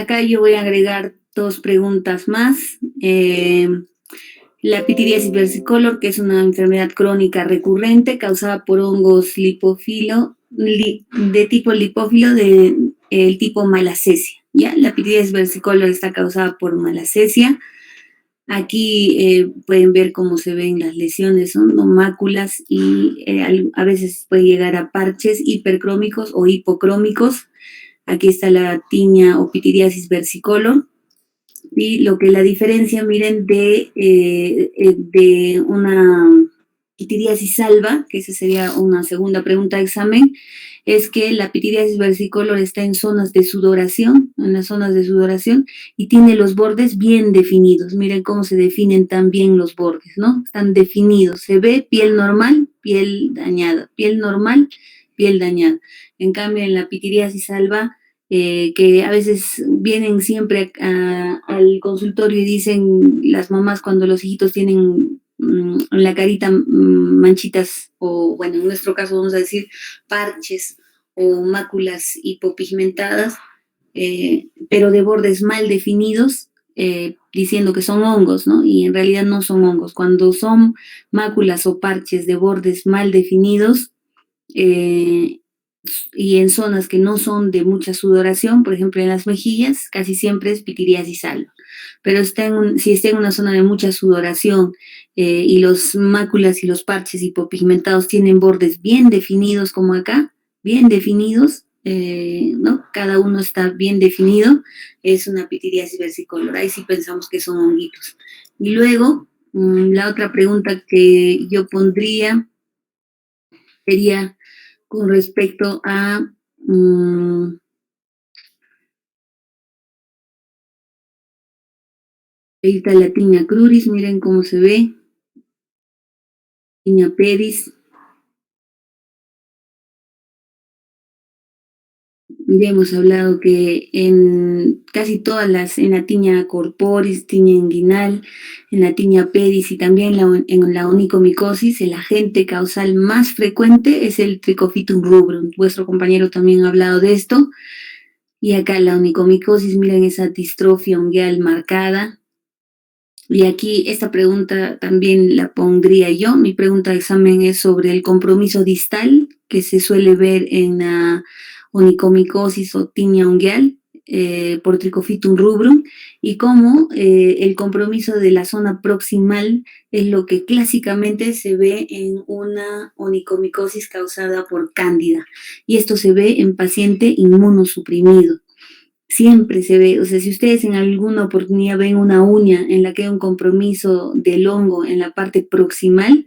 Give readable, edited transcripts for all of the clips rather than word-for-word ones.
Acá yo voy a agregar dos preguntas más. La pityriasis versicolor, que es una enfermedad crónica recurrente causada por hongos de tipo lipófilo del tipo Malassezia. ¿Ya? La pityriasis versicolor está causada por Malassezia. Aquí pueden ver cómo se ven las lesiones, son máculas y a veces puede llegar a parches hipercrómicos o hipocrómicos. Aquí está la tiña o pityriasis versicolor. Y lo que la diferencia, miren, de una pityriasis alba, que esa sería una segunda pregunta de examen, es que la pityriasis versicolor está en zonas de sudoración, en las zonas de sudoración, y tiene los bordes bien definidos. Miren cómo se definen también los bordes, ¿no? Están definidos. Se ve piel normal, piel dañada, piel normal, piel dañada. En cambio, en la pityriasis alba, que a veces vienen siempre al consultorio y dicen las mamás cuando los hijitos tienen en la carita manchitas, o bueno, en nuestro caso vamos a decir parches o máculas hipopigmentadas, pero de bordes mal definidos, diciendo que son hongos, ¿no? Y en realidad no son hongos. Cuando son máculas o parches de bordes mal definidos, eh, y en zonas que no son de mucha sudoración, por ejemplo en las mejillas, casi siempre es pityriasis alba. Pero si está en una zona de mucha sudoración y los máculas y los parches hipopigmentados tienen bordes bien definidos como acá, bien definidos, ¿no? Cada uno está bien definido, es una pityriasis versicolor. Ahí sí pensamos que son honguitos. Y luego, la otra pregunta que yo pondría sería con respecto a ahí está la tiña cruris, miren cómo se ve, tiña pedis. Ya hemos hablado que en casi todas en la tiña corporis, tiña inguinal, en la tiña pedis y también en la onicomicosis, el agente causal más frecuente es el Trichophytum rubrum. Vuestro compañero también ha hablado de esto. Y acá la onicomicosis, miren esa distrofia ungueal marcada. Y aquí esta pregunta también la pondría yo. Mi pregunta de examen es sobre el compromiso distal que se suele ver en la onicomicosis o tiña ungueal por Trichophytum rubrum, y cómo el compromiso de la zona proximal es lo que clásicamente se ve en una onicomicosis causada por cándida. Y esto se ve en paciente inmunosuprimido. Siempre se ve, o sea, si ustedes en alguna oportunidad ven una uña en la que hay un compromiso del hongo en la parte proximal,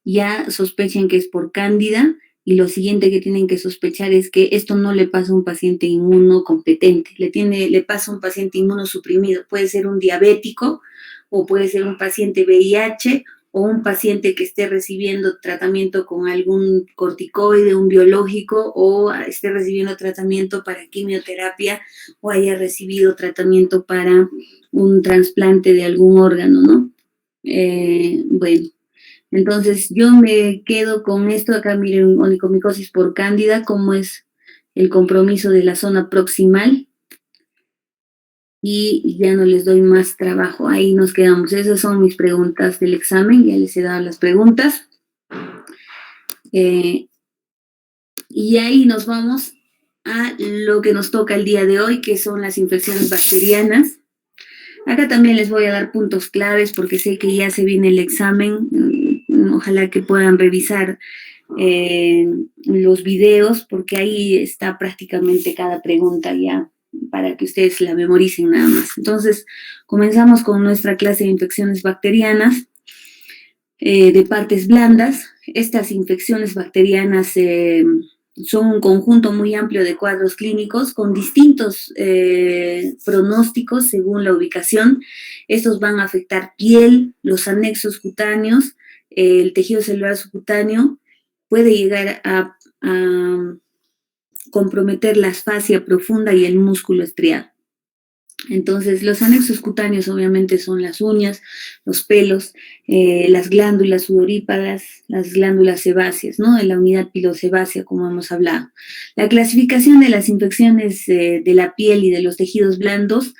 ya sospechen que es por cándida, y lo siguiente que tienen que sospechar es que esto no le pasa a un paciente inmunocompetente, le pasa a un paciente inmunosuprimido. Puede ser un diabético o puede ser un paciente VIH o un paciente que esté recibiendo tratamiento con algún corticoide, un biológico, o esté recibiendo tratamiento para quimioterapia o haya recibido tratamiento para un trasplante de algún órgano, ¿no? Bueno, entonces yo me quedo con esto. Acá miren, onicomicosis por cándida, cómo es el compromiso de la zona proximal, y ya no les doy más trabajo. Ahí nos quedamos. Esas son mis preguntas del examen, ya les he dado las preguntas. Y ahí nos vamos a lo que nos toca el día de hoy, que son las infecciones bacterianas. Acá también les voy a dar puntos claves porque sé que ya se viene el examen. Ojalá que puedan revisar los videos, porque ahí está prácticamente cada pregunta ya para que ustedes la memoricen nada más. Entonces, comenzamos con nuestra clase de infecciones bacterianas de partes blandas. Estas infecciones bacterianas son un conjunto muy amplio de cuadros clínicos con distintos pronósticos según la ubicación. Estos van a afectar piel, los anexos cutáneos, el tejido celular subcutáneo, puede llegar a comprometer la asfasia profunda y el músculo estriado. Entonces, los anexos cutáneos obviamente son las uñas, los pelos, las glándulas sudoríparas, las glándulas sebáceas, ¿no? En la unidad pilosebácea, como hemos hablado. La clasificación de las infecciones de la piel y de los tejidos blandos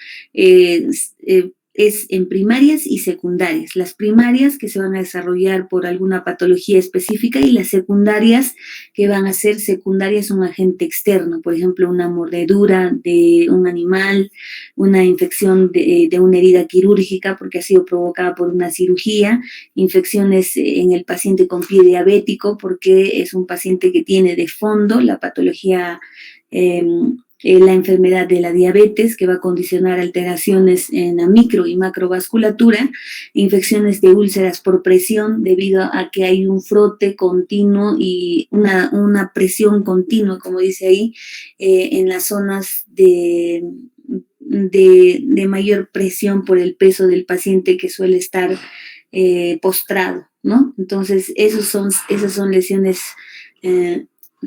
es en primarias y secundarias. Las primarias que se van a desarrollar por alguna patología específica y las secundarias que van a ser secundarias a un agente externo, por ejemplo, una mordedura de un animal, una infección de una herida quirúrgica porque ha sido provocada por una cirugía, infecciones en el paciente con pie diabético porque es un paciente que tiene de fondo la patología, la enfermedad de la diabetes que va a condicionar alteraciones en la micro y macrovasculatura, infecciones de úlceras por presión debido a que hay un frote continuo y una presión continua, como dice ahí, en las zonas de mayor presión por el peso del paciente que suele estar postrado, ¿no? Entonces, esas son lesiones,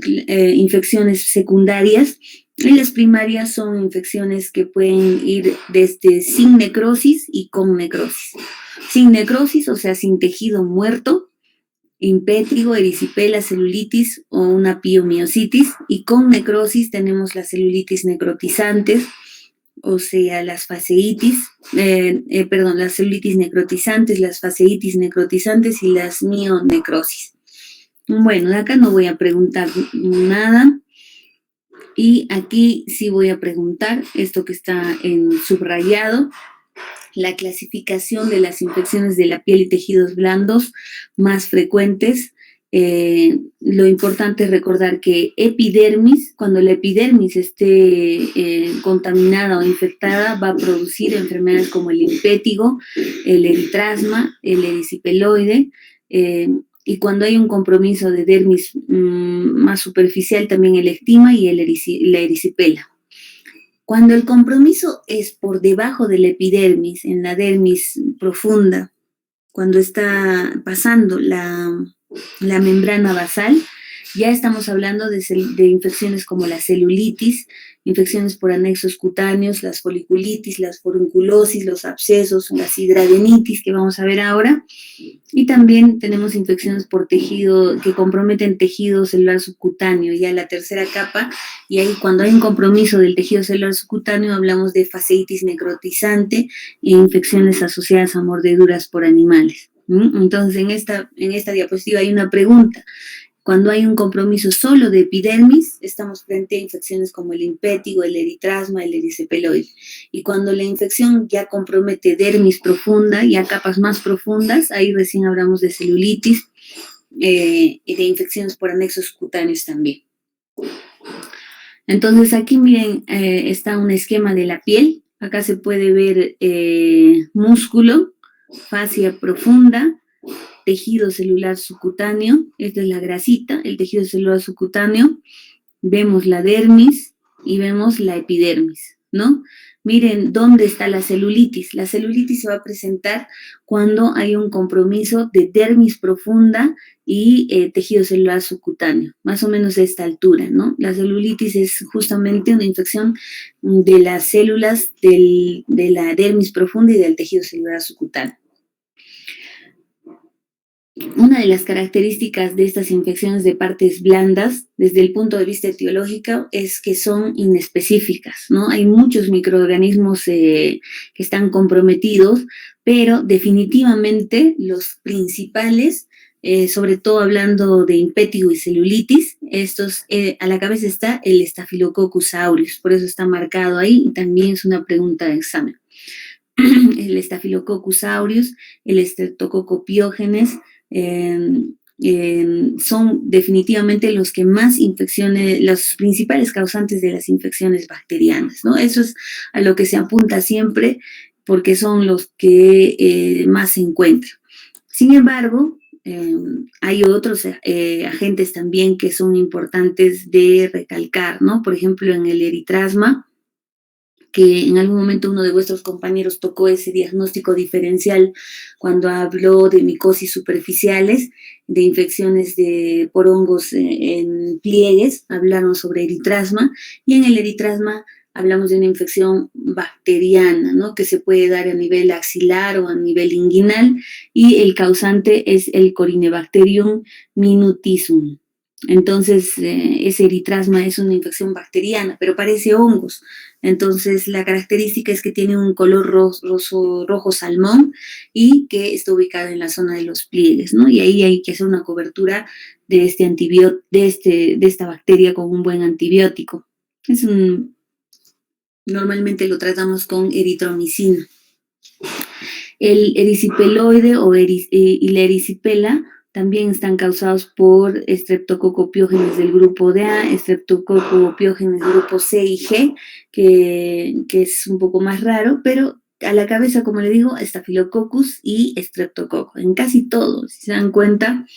infecciones secundarias. Y las primarias son infecciones que pueden ir desde sin necrosis y con necrosis. Sin necrosis, o sea, sin tejido muerto, impétigo, erisipela, celulitis o una piomiositis, y con necrosis tenemos las celulitis necrotizantes, o sea, las faseitis, las celulitis necrotizantes, las faseitis necrotizantes y las mionecrosis. Bueno, de acá no voy a preguntar nada. Y aquí sí voy a preguntar esto que está en subrayado, la clasificación de las infecciones de la piel y tejidos blandos más frecuentes. Lo importante es recordar que epidermis, cuando la epidermis esté contaminada o infectada, va a producir enfermedades como el impétigo, el eritrasma, el erisipeloide, y cuando hay un compromiso de dermis más superficial, también el ectima y la erisipela. Cuando el compromiso es por debajo de la epidermis, en la dermis profunda, cuando está pasando la membrana basal, ya estamos hablando de infecciones como la celulitis, infecciones por anexos cutáneos, las foliculitis, las forunculosis, los abscesos, las hidradenitis que vamos a ver ahora. Y también tenemos infecciones por tejido que comprometen tejido celular subcutáneo, ya la tercera capa, y ahí cuando hay un compromiso del tejido celular subcutáneo hablamos de fasciitis necrotizante e infecciones asociadas a mordeduras por animales. Entonces, en esta diapositiva hay una pregunta. Cuando hay un compromiso solo de epidermis, estamos frente a infecciones como el impétigo, el eritrasma, el erisipeloide. Y cuando la infección ya compromete dermis profunda, ya capas más profundas, ahí recién hablamos de celulitis y de infecciones por anexos cutáneos también. Entonces aquí miren, está un esquema de la piel. Acá se puede ver músculo, fascia profunda, tejido celular subcutáneo, esta es la grasita, el tejido celular subcutáneo, vemos la dermis y vemos la epidermis, ¿no? Miren dónde está la celulitis. La celulitis se va a presentar cuando hay un compromiso de dermis profunda y tejido celular subcutáneo, más o menos a esta altura, ¿no? La celulitis es justamente una infección de las células de la dermis profunda y del tejido celular subcutáneo. Una de las características de estas infecciones de partes blandas, desde el punto de vista etiológico, es que son inespecíficas, ¿no? Hay muchos microorganismos que están comprometidos, pero definitivamente los principales, sobre todo hablando de impétigo y celulitis, estos, a la cabeza está el Staphylococcus aureus, por eso está marcado ahí y también es una pregunta de examen. El Staphylococcus aureus, el Streptococcus pyogenes, son definitivamente los que más infecciones, los principales causantes de las infecciones bacterianas, ¿no? Eso es a lo que se apunta siempre porque son los que más se encuentran. Sin embargo, hay otros agentes también que son importantes de recalcar, ¿no? Por ejemplo, en el eritrasma, que en algún momento uno de vuestros compañeros tocó ese diagnóstico diferencial cuando habló de micosis superficiales, de infecciones por hongos en pliegues, hablaron sobre eritrasma, y en el eritrasma hablamos de una infección bacteriana, ¿no? Que se puede dar a nivel axilar o a nivel inguinal, y el causante es el Corynebacterium minutisum. Entonces, ese eritrasma es una infección bacteriana, pero parece hongos. Entonces, la característica es que tiene un color rojo salmón y que está ubicado en la zona de los pliegues, ¿no? Y ahí hay que hacer una cobertura de de esta bacteria con un buen antibiótico. Normalmente lo tratamos con eritromicina. El ericipeloide y la erisipela también están causados por Streptococcus del grupo de A, Streptococcus del grupo C y G, que es un poco más raro, pero a la cabeza, como le digo, Staphylococcus y Streptococcus. En casi todos, si se dan cuenta,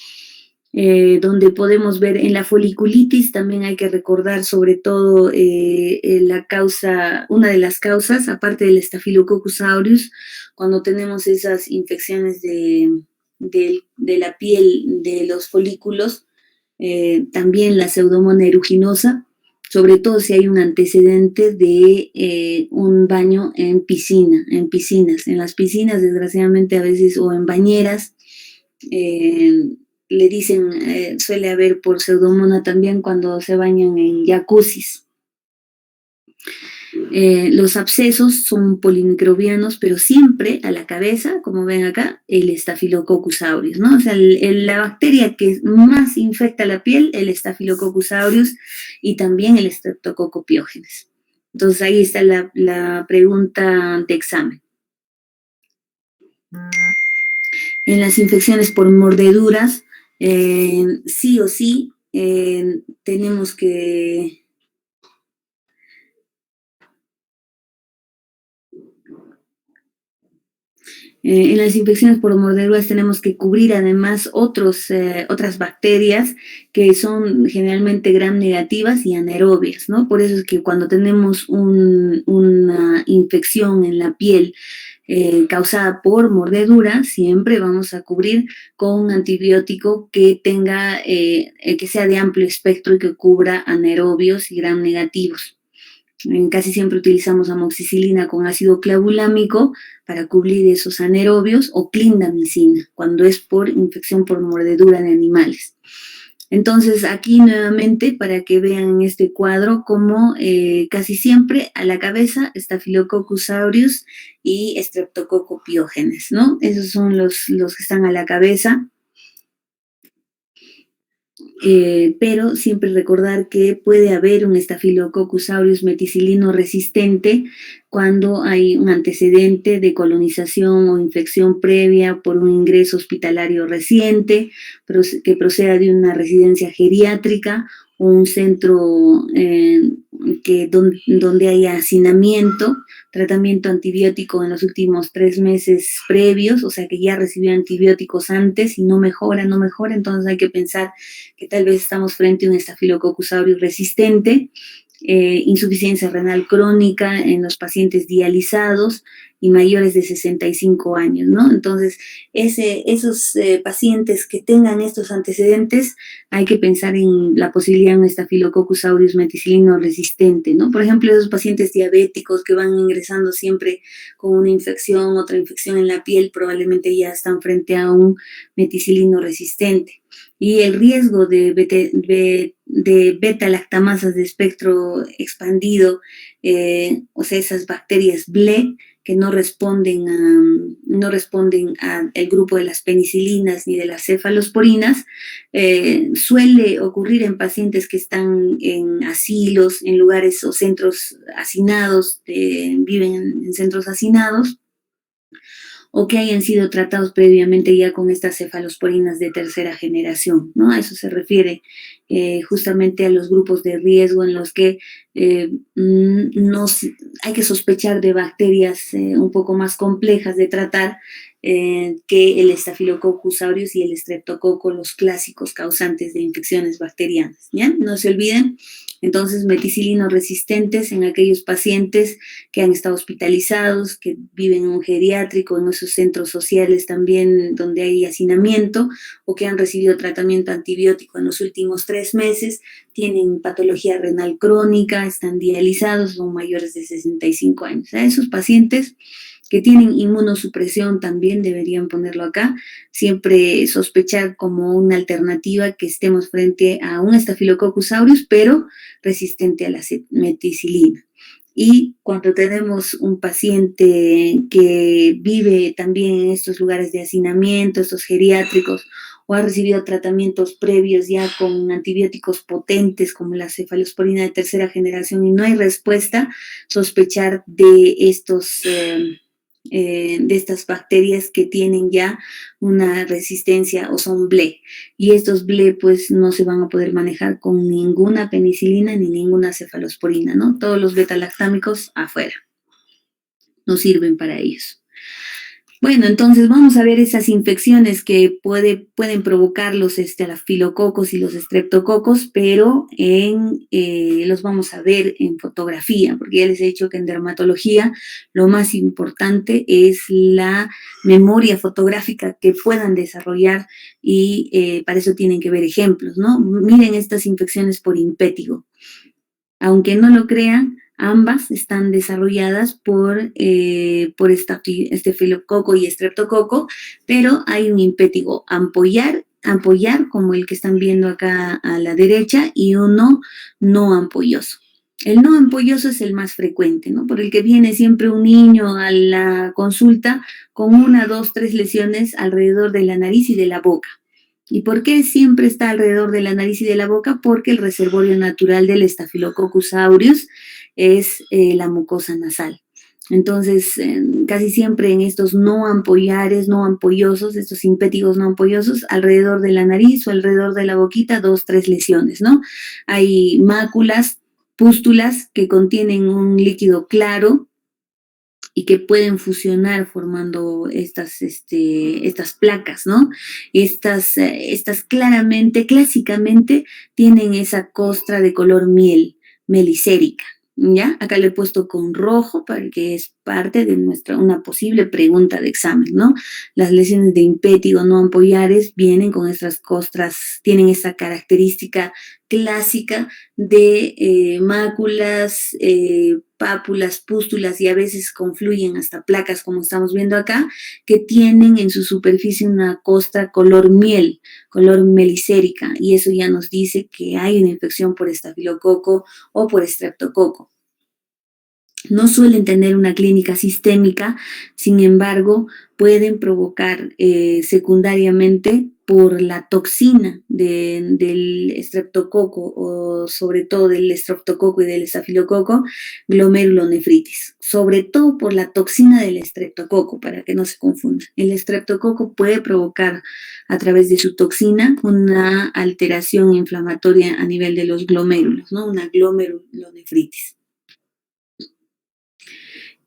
donde podemos ver en la foliculitis, también hay que recordar sobre todo la causa, una de las causas, aparte del Staphylococcus aureus, cuando tenemos esas infecciones de la piel, de los folículos, también la Pseudomonas aeruginosa, sobre todo si hay un antecedente de un baño en piscinas. En las piscinas, desgraciadamente, a veces, o en bañeras, le dicen, suele haber por pseudomonas también cuando se bañan en jacuzzis. Los abscesos son polimicrobianos, pero siempre a la cabeza, como ven acá, el Staphylococcus aureus, ¿no? O sea, la bacteria que más infecta la piel, el Staphylococcus aureus, y también el Streptococcus pyogenes. Entonces ahí está la pregunta de examen. En las infecciones por mordeduras, sí o sí tenemos que... En las infecciones por mordeduras tenemos que cubrir además otras bacterias que son generalmente gram negativas y anaerobias, ¿no? Por eso es que cuando tenemos una infección en la piel causada por mordedura, siempre vamos a cubrir con un antibiótico que tenga, que sea de amplio espectro y que cubra anaerobios y gram negativos. Casi siempre utilizamos amoxicilina con ácido clavulámico para cubrir esos anaerobios, o clindamicina cuando es por infección por mordedura de animales. Entonces, aquí nuevamente, para que vean en este cuadro, como casi siempre a la cabeza Staphylococcus aureus y Streptococcus pyogenes, ¿no? Esos son los que están a la cabeza. Pero siempre recordar que puede haber un Staphylococcus aureus meticilino resistente cuando hay un antecedente de colonización o infección previa por un ingreso hospitalario reciente, que proceda de una residencia geriátrica o un centro donde haya hacinamiento, tratamiento antibiótico en los últimos 3 meses previos, o sea que ya recibió antibióticos antes y no mejora, entonces hay que pensar que tal vez estamos frente a un Staphylococcus aureus resistente, insuficiencia renal crónica en los pacientes dializados y mayores de 65 años, ¿no? Entonces, esos pacientes que tengan estos antecedentes, hay que pensar en la posibilidad de un Staphylococcus aureus meticilino resistente, ¿no? Por ejemplo, esos pacientes diabéticos que van ingresando siempre con una infección, otra infección en la piel, probablemente ya están frente a un meticilino resistente. Y el riesgo de beta-lactamasas de espectro expandido, o sea, esas bacterias BLE, que no responden a el grupo de las penicilinas ni de las cefalosporinas, suele ocurrir en pacientes que están en asilos, en lugares o centros hacinados, viven en centros hacinados, o que hayan sido tratados previamente ya con estas cefalosporinas de tercera generación, ¿no? A eso se refiere justamente a los grupos de riesgo en los que hay que sospechar de bacterias un poco más complejas de tratar que el Staphylococcus aureus y el Streptococcus, los clásicos causantes de infecciones bacterianas, ¿ya? No se olviden. Entonces, meticilinos resistentes en aquellos pacientes que han estado hospitalizados, que viven en un geriátrico, en esos centros sociales también donde hay hacinamiento, o que han recibido tratamiento antibiótico en los últimos 3 3 meses, tienen patología renal crónica, están dializados, son mayores de 65 años. A esos pacientes que tienen inmunosupresión también deberían ponerlo acá, siempre sospechar como una alternativa que estemos frente a un Staphylococcus aureus, pero resistente a la meticilina. Y cuando tenemos un paciente que vive también en estos lugares de hacinamiento, estos geriátricos, o ha recibido tratamientos previos ya con antibióticos potentes como la cefalosporina de tercera generación y no hay respuesta, sospechar de estas bacterias que tienen ya una resistencia o son BLE. Y estos BLE pues no se van a poder manejar con ninguna penicilina ni ninguna cefalosporina, ¿no? Todos los betalactámicos afuera, no sirven para ellos. Bueno, entonces vamos a ver esas infecciones que pueden provocar los estafilococos y los estreptococos, pero los vamos a ver en fotografía, porque ya les he dicho que en dermatología lo más importante es la memoria fotográfica que puedan desarrollar y para eso tienen que ver ejemplos, ¿no? Miren estas infecciones por impétigo. Aunque no lo crean, ambas están desarrolladas por estafilococo y estreptococo, pero hay un impétigo ampollar, como el que están viendo acá a la derecha, y uno no ampolloso. El no ampolloso es el más frecuente, ¿no? Por el que viene siempre un niño a la consulta con 1, 2, 3 lesiones alrededor de la nariz y de la boca. ¿Y por qué siempre está alrededor de la nariz y de la boca? Porque el reservorio natural del Staphylococcus aureus es la mucosa nasal. Entonces, casi siempre en estos no ampollares, no ampollosos, estos impétigos no ampollosos, alrededor de la nariz o alrededor de la boquita, 2, 3 lesiones, ¿no? Hay máculas, pústulas que contienen un líquido claro y que pueden fusionar formando estas placas, ¿no? Estas claramente, clásicamente, tienen esa costra de color miel, melicérica, ¿ya? Acá lo he puesto con rojo porque es parte de una posible pregunta de examen, ¿no? Las lesiones de impétigo no ampollares vienen con estas costras, tienen esa característica clásica de máculas, pápulas, pústulas y a veces confluyen hasta placas como estamos viendo acá, que tienen en su superficie una costra color miel, color melicérica, y eso ya nos dice que hay una infección por estafilococo o por estreptococo. No suelen tener una clínica sistémica, sin embargo, pueden provocar secundariamente por la toxina del estreptococo o sobre todo del estreptococo y del estafilococo, glomerulonefritis. Sobre todo por la toxina del estreptococo, para que no se confunda. El estreptococo puede provocar a través de su toxina una alteración inflamatoria a nivel de los glomérulos, ¿no? Una glomerulonefritis.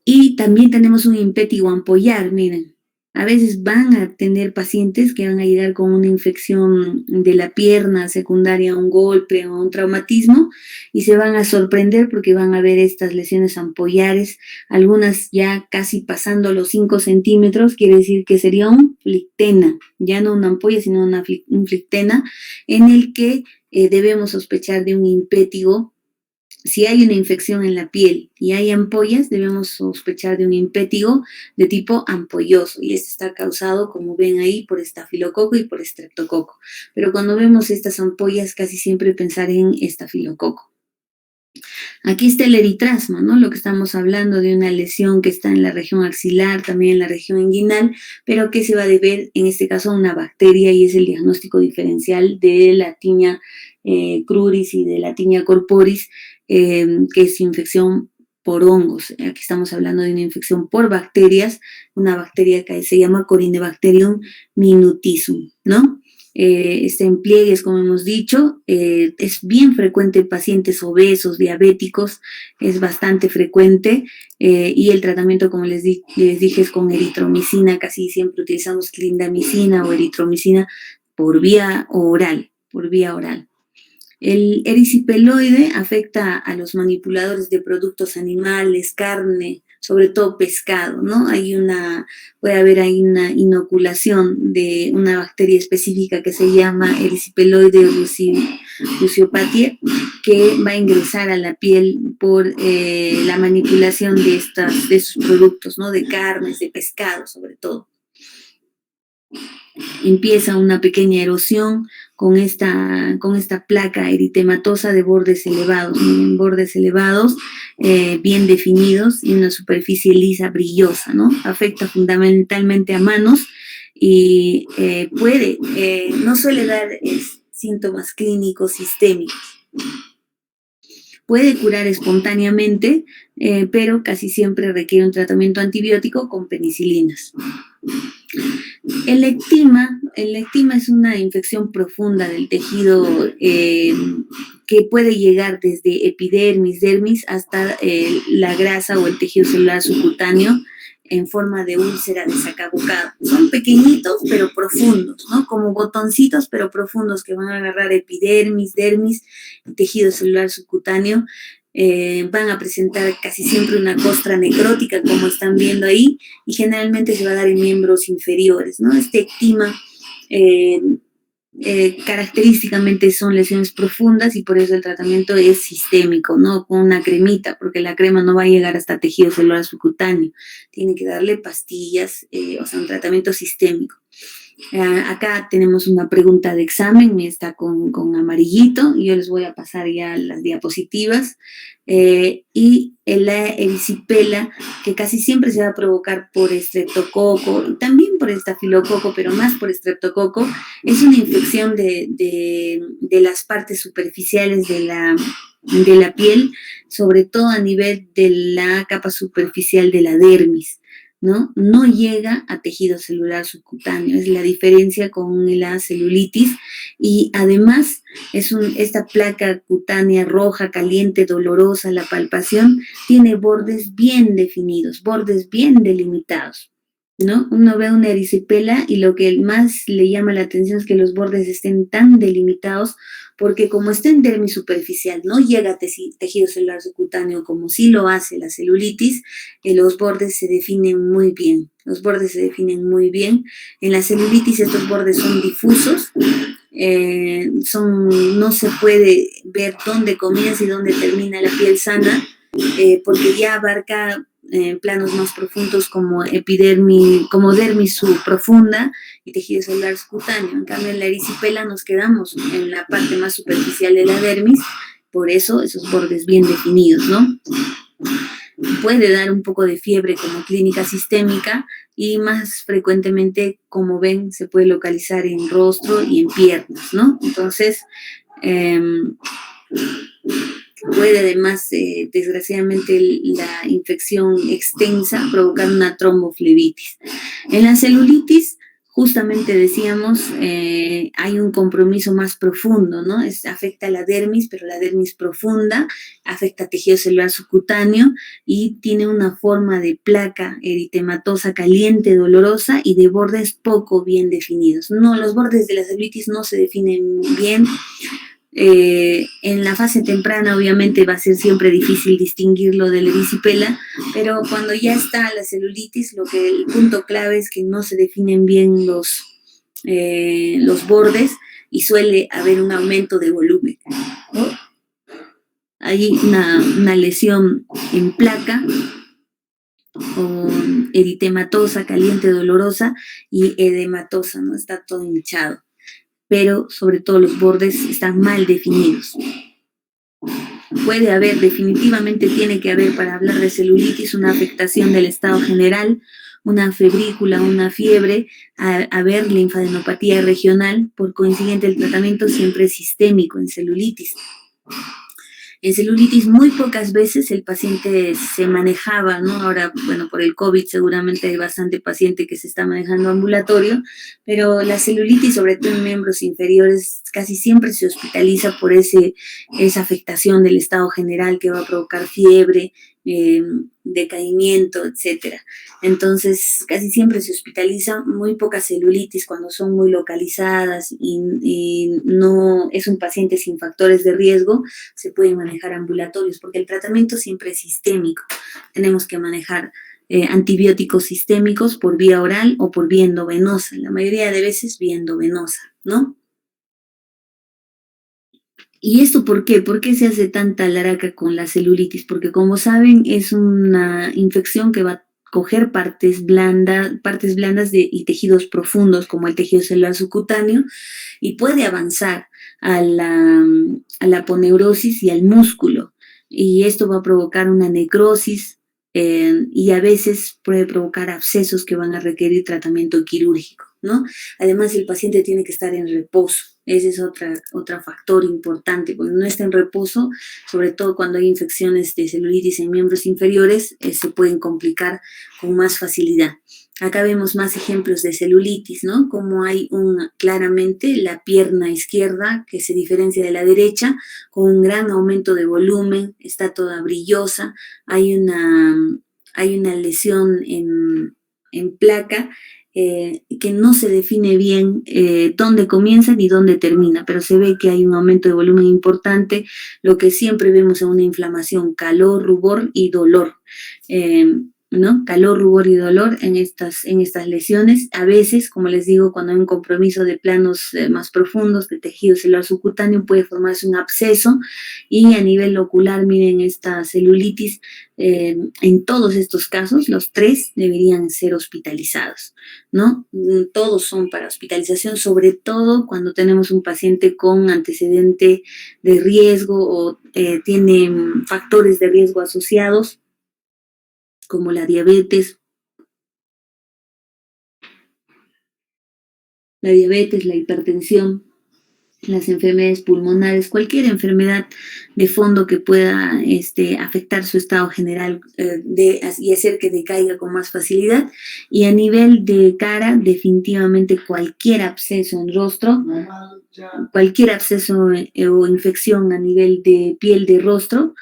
Y también tenemos un impétigo ampollar, miren. A veces van a tener pacientes que van a llegar con una infección de la pierna secundaria a un golpe o un traumatismo y se van a sorprender porque van a ver estas lesiones ampollares, algunas ya casi pasando los 5 centímetros, quiere decir que sería un flictena, ya no una ampolla, sino un flictena, en el que debemos sospechar de un impétigo. Si hay una infección en la piel y hay ampollas, debemos sospechar de un impétigo de tipo ampolloso y este está causado, como ven ahí, por estafilococo y por estreptococo. Pero cuando vemos estas ampollas, casi siempre pensar en estafilococo. Aquí está el eritrasma, ¿no? Lo que estamos hablando de una lesión que está en la región axilar, también en la región inguinal, pero que se va a deber, en este caso, a una bacteria y es el diagnóstico diferencial de la tiña cruris y de la tiña corporis, que es infección por hongos. Aquí estamos hablando de una infección por bacterias, una bacteria que se llama Corynebacterium minutisum, ¿no? Está en pliegues, como hemos dicho, es bien frecuente en pacientes obesos, diabéticos, es bastante frecuente y el tratamiento, como les dije, es con eritromicina, casi siempre utilizamos clindamicina o eritromicina por vía oral, El ericipeloide afecta a los manipuladores de productos animales, carne, sobre todo pescado, ¿no? Puede haber ahí una inoculación de una bacteria específica que se llama ericipeloide luciopatía, que va a ingresar a la piel por la manipulación de estos productos, ¿no? De carnes, de pescado sobre todo. Empieza una pequeña erosión con esta placa eritematosa de bordes elevados, miren, bordes elevados, bien definidos y una superficie lisa, brillosa, ¿no? Afecta fundamentalmente a manos y no suele dar síntomas clínicos sistémicos. Puede curar espontáneamente, pero casi siempre requiere un tratamiento antibiótico con penicilinas. El ectima es una infección profunda del tejido que puede llegar desde epidermis, dermis, hasta la grasa o el tejido celular subcutáneo en forma de úlcera de sacabocado. Son pequeñitos pero profundos, ¿no? Como botoncitos pero profundos que van a agarrar epidermis, dermis, tejido celular subcutáneo. Van a presentar casi siempre una costra necrótica, como están viendo ahí, y generalmente se va a dar en miembros inferiores, ¿no? Este ectima característicamente son lesiones profundas y por eso el tratamiento es sistémico, no con una cremita, porque la crema no va a llegar hasta tejido celular subcutáneo. Tiene que darle pastillas, o sea, un tratamiento sistémico. Acá tenemos una pregunta de examen, está con amarillito, y yo les voy a pasar ya las diapositivas. Y la erisipela, que casi siempre se va a provocar por estreptococo, y también por estafilococo, pero más por estreptococo, es una infección de las partes superficiales de la piel, sobre todo a nivel de la capa superficial de la dermis. No llega a tejido celular subcutáneo, es la diferencia con la celulitis, y además esta placa cutánea roja, caliente, dolorosa, la palpación, tiene bordes bien definidos, bordes bien delimitados, ¿no? Uno ve una erisipela y lo que más le llama la atención es que los bordes estén tan delimitados, porque como está en dermis superficial, no llega a tejido celular subcutáneo como sí lo hace la celulitis, los bordes se definen muy bien. Los bordes se definen muy bien. En la celulitis estos bordes son difusos, no se puede ver dónde comienza y dónde termina la piel sana, porque ya abarca planos más profundos como epidermis, como dermis subprofunda y tejido celular subcutáneo. En cambio, en la erisipela nos quedamos en la parte más superficial de la dermis, por eso esos bordes bien definidos, ¿no? Puede dar un poco de fiebre como clínica sistémica y más frecuentemente, como ven, se puede localizar en rostro y en piernas, ¿no? Entonces, puede además, desgraciadamente, la infección extensa provocar una tromboflebitis. En la celulitis, justamente decíamos, hay un compromiso más profundo, ¿no? Afecta a la dermis, pero la dermis profunda, afecta a tejido celular subcutáneo y tiene una forma de placa eritematosa caliente, dolorosa y de bordes poco bien definidos. No, los bordes de la celulitis no se definen bien. En la fase temprana obviamente va a ser siempre difícil distinguirlo de la erisipela, pero cuando ya está la celulitis, el punto clave es que no se definen bien los bordes y suele haber un aumento de volumen, ¿no? Hay una lesión en placa o eritematosa, caliente, dolorosa y edematosa, ¿no? Está todo hinchado, pero sobre todo los bordes están mal definidos. Puede haber, definitivamente tiene que haber, para hablar de celulitis, una afectación del estado general, una febrícula, una fiebre, haber linfadenopatía regional. Por consiguiente, el tratamiento siempre es sistémico en celulitis. En celulitis muy pocas veces el paciente se manejaba, ¿no? Ahora, bueno, por el COVID seguramente hay bastante paciente que se está manejando ambulatorio, pero la celulitis, sobre todo en miembros inferiores, casi siempre se hospitaliza por esa afectación del estado general que va a provocar fiebre, decaimiento, etcétera. Entonces, casi siempre se hospitaliza, muy poca celulitis cuando son muy localizadas y no es un paciente sin factores de riesgo, se pueden manejar ambulatorios, porque el tratamiento siempre es sistémico. Tenemos que manejar antibióticos sistémicos por vía oral o por vía endovenosa, la mayoría de veces vía endovenosa, ¿no? ¿Y esto por qué? ¿Por qué se hace tanta laraca con la celulitis? Porque como saben es una infección que va a coger partes blandas y tejidos profundos como el tejido celular subcutáneo y puede avanzar a la aponeurosis y al músculo. Y esto va a provocar una necrosis y a veces puede provocar abscesos que van a requerir tratamiento quirúrgico, ¿no? Además, el paciente tiene que estar en reposo. Ese es otro factor importante. Cuando no está en reposo, sobre todo cuando hay infecciones de celulitis en miembros inferiores, se pueden complicar con más facilidad. Acá vemos más ejemplos de celulitis, ¿no? Como hay claramente la pierna izquierda que se diferencia de la derecha, con un gran aumento de volumen, está toda brillosa, hay una lesión en placa que no se define bien dónde comienza ni dónde termina, pero se ve que hay un aumento de volumen importante, lo que siempre vemos en una inflamación, calor, rubor y dolor. ¿No? Calor, rubor y dolor en estas lesiones. A veces, como les digo, cuando hay un compromiso de planos más profundos de tejido celular subcutáneo, puede formarse un absceso y a nivel ocular, miren esta celulitis, en todos estos casos, los 3 deberían ser hospitalizados, ¿no? Todos son para hospitalización, sobre todo cuando tenemos un paciente con antecedente de riesgo o tiene factores de riesgo asociados, como la diabetes, la hipertensión, las enfermedades pulmonares, cualquier enfermedad de fondo que pueda afectar su estado general y hacer que decaiga con más facilidad. Y a nivel de cara, definitivamente cualquier absceso en rostro, cualquier absceso o infección a nivel de piel de rostro,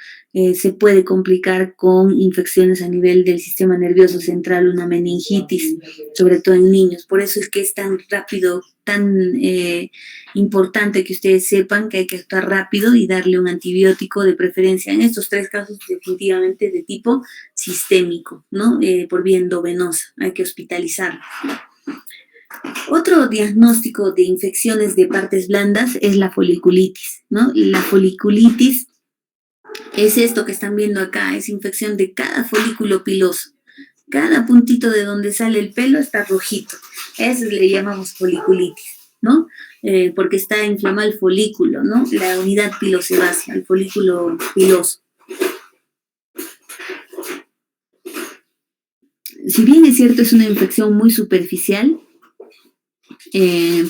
se puede complicar con infecciones a nivel del sistema nervioso central, una meningitis, sobre todo en niños. Por eso es que es tan rápido, tan importante que ustedes sepan que hay que actuar rápido y darle un antibiótico, de preferencia en estos 3 casos definitivamente de tipo sistémico, ¿no? Por vía endovenosa, hay que hospitalizarlo. Otro diagnóstico de infecciones de partes blandas es la foliculitis, ¿no? La foliculitis es esto que están viendo acá, es infección de cada folículo piloso. Cada puntito de donde sale el pelo está rojito. Eso le llamamos foliculitis, ¿no? Porque está inflamado el folículo, ¿no? La unidad pilosebácea, el folículo piloso. Si bien es cierto, es una infección muy superficial,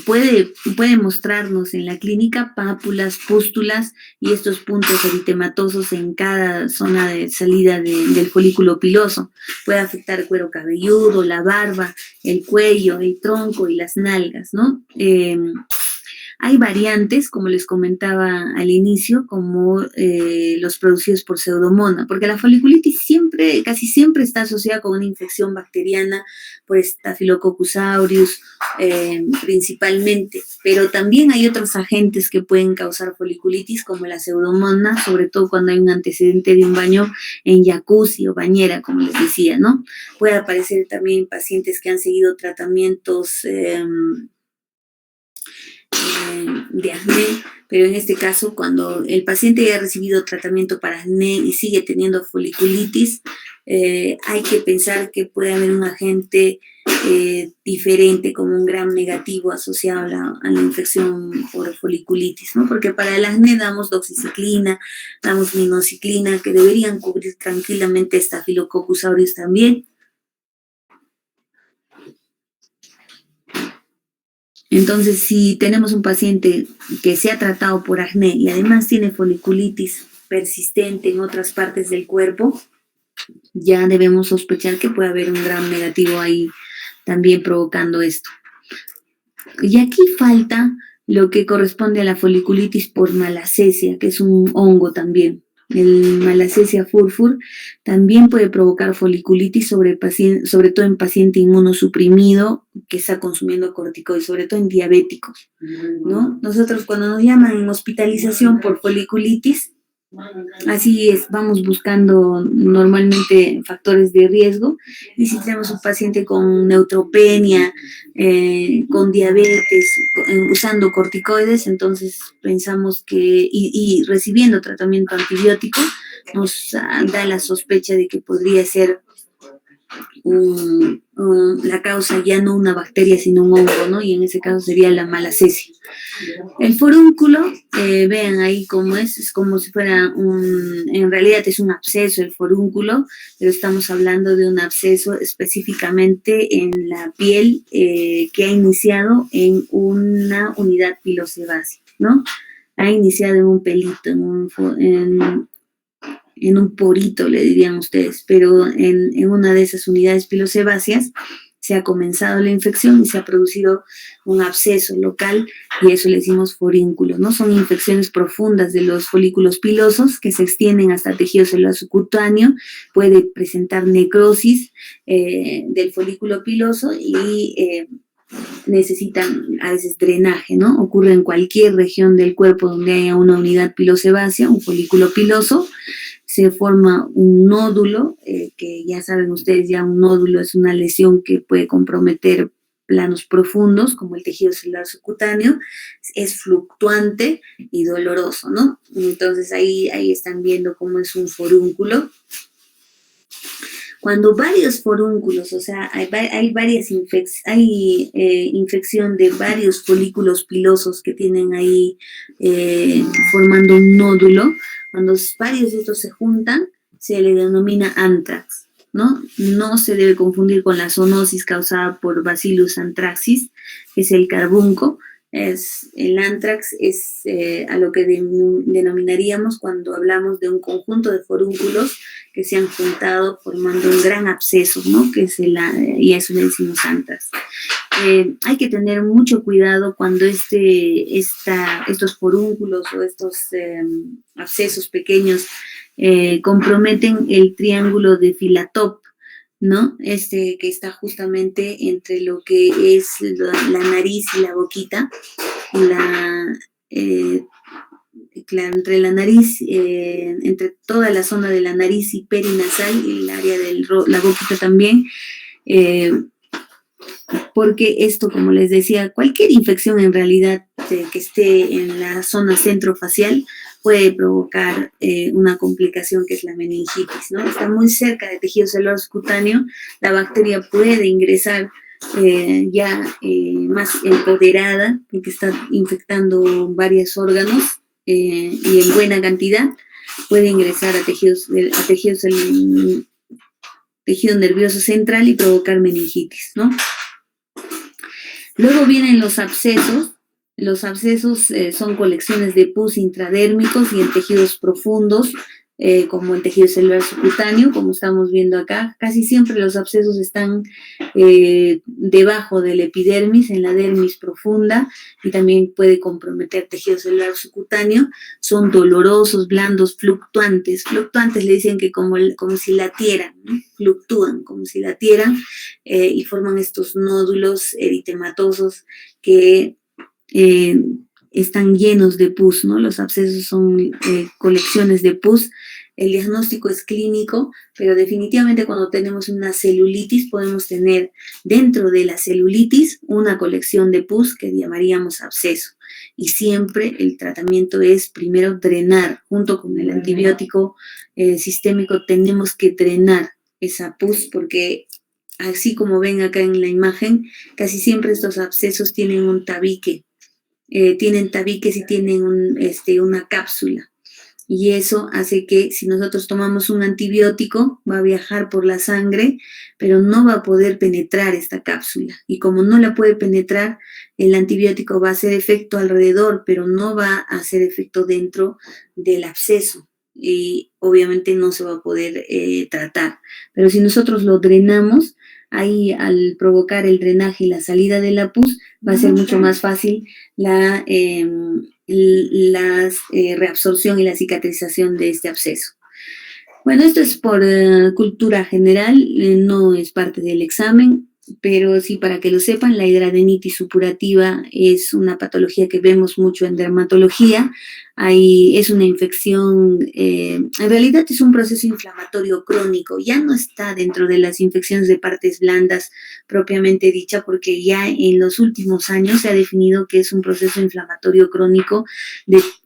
puede mostrarnos en la clínica pápulas, pústulas y estos puntos eritematosos en cada zona de salida del folículo piloso. Puede afectar el cuero cabelludo, la barba, el cuello, el tronco y las nalgas, ¿no? Hay variantes, como les comentaba al inicio, como los producidos por Pseudomonas, porque la foliculitis casi siempre está asociada con una infección bacteriana por Staphylococcus aureus principalmente, pero también hay otros agentes que pueden causar foliculitis, como la Pseudomonas, sobre todo cuando hay un antecedente de un baño en jacuzzi o bañera, como les decía, ¿no? Puede aparecer también en pacientes que han seguido tratamientos de acné, pero en este caso, cuando el paciente ya ha recibido tratamiento para acné y sigue teniendo foliculitis, hay que pensar que puede haber un agente diferente, como un gram negativo asociado a la infección por foliculitis, ¿no? Porque para el acné damos doxiciclina, damos minoxiclina, que deberían cubrir tranquilamente Staphylococcus aureus también. Entonces, si tenemos un paciente que se ha tratado por acné y además tiene foliculitis persistente en otras partes del cuerpo, ya debemos sospechar que puede haber un gram negativo ahí también provocando esto. Y aquí falta lo que corresponde a la foliculitis por malacesia, que es un hongo también. El Malassezia furfur también puede provocar foliculitis, sobre todo en paciente inmunosuprimido que está consumiendo corticoides, sobre todo en diabéticos, ¿no? Nosotros cuando nos llaman en hospitalización por foliculitis, Así es, vamos buscando normalmente factores de riesgo y si tenemos un paciente con neutropenia, con diabetes, usando corticoides, entonces pensamos que, y recibiendo tratamiento antibiótico, nos da la sospecha de que podría ser la causa ya no una bacteria, sino un hongo, ¿no? Y en ese caso sería la malacesia. El forúnculo, vean ahí cómo es como si fuera en realidad es un absceso el forúnculo, pero estamos hablando de un absceso específicamente en la piel que ha iniciado en una unidad pilosebácea, ¿no? Ha iniciado en un pelito, en un porito, le dirían ustedes, pero en una de esas unidades pilosebáceas se ha comenzado la infección y se ha producido un absceso local y eso le decimos forúnculo, ¿no? Son infecciones profundas de los folículos pilosos que se extienden hasta el tejido celular subcutáneo, puede presentar necrosis del folículo piloso y necesitan a veces drenaje, ¿no? Ocurre en cualquier región del cuerpo donde haya una unidad pilosebácea, un folículo piloso, se forma un nódulo, que ya saben ustedes, ya un nódulo es una lesión que puede comprometer planos profundos, como el tejido celular subcutáneo, es fluctuante y doloroso, ¿no? Entonces ahí están viendo cómo es un forúnculo. Cuando varios forúnculos, o sea, hay varias infección de varios folículos pilosos que tienen ahí formando un nódulo, cuando varios de estos se juntan, se le denomina anthrax, ¿no? No se debe confundir con la zoonosis causada por Bacillus anthracis, que es el carbunco. El anthrax es a lo que denominaríamos cuando hablamos de un conjunto de forúnculos que se han juntado formando un gran absceso, ¿no? Y a eso le decimos anthrax. Hay que tener mucho cuidado cuando estos forúnculos o estos abscesos pequeños comprometen el triángulo de Filatop, ¿no? Que está justamente entre lo que es la nariz y la boquita, entre la nariz, entre toda la zona de la nariz y perinasal y el área de la boquita también, porque esto, como les decía, cualquier infección en realidad que esté en la zona centrofacial puede provocar una complicación que es la meningitis, ¿no? Está muy cerca del tejido celular subcutáneo, la bacteria puede ingresar más empoderada, porque está infectando varios órganos y en buena cantidad, puede ingresar a tejido nervioso central y provocar meningitis, ¿no? Luego vienen los abscesos. Los abscesos son colecciones de pus intradérmicos y en tejidos profundos, como el tejido celular subcutáneo, como estamos viendo acá. Casi siempre los abscesos están debajo del epidermis, en la dermis profunda, y también puede comprometer tejido celular subcutáneo. Son dolorosos, blandos, fluctuantes. Fluctuantes le dicen que como si latieran, ¿no? Fluctúan como si latieran y forman estos nódulos eritematosos que están llenos de pus, ¿no? Los abscesos son colecciones de pus. El diagnóstico es clínico, pero definitivamente cuando tenemos una celulitis podemos tener dentro de la celulitis una colección de pus que llamaríamos absceso. Y siempre el tratamiento es primero drenar, junto con el antibiótico sistémico tenemos que drenar esa pus porque así como ven acá en la imagen, casi siempre estos abscesos tienen un tabique. Tienen tabiques y tienen una cápsula. Y eso hace que si nosotros tomamos un antibiótico, va a viajar por la sangre, pero no va a poder penetrar esta cápsula. Y como no la puede penetrar, el antibiótico va a hacer efecto alrededor, pero no va a hacer efecto dentro del absceso. Y obviamente no se va a poder tratar. Pero si nosotros lo drenamos, ahí al provocar el drenaje y la salida de la pus, va a ser mucho más fácil la reabsorción y la cicatrización de este absceso. Bueno, esto es por cultura general, no es parte del examen, pero sí para que lo sepan, la hidradenitis supurativa es una patología que vemos mucho en dermatología. es una infección, en realidad es un proceso inflamatorio crónico, ya no está dentro de las infecciones de partes blandas propiamente dicha, porque ya en los últimos años se ha definido que es un proceso inflamatorio crónico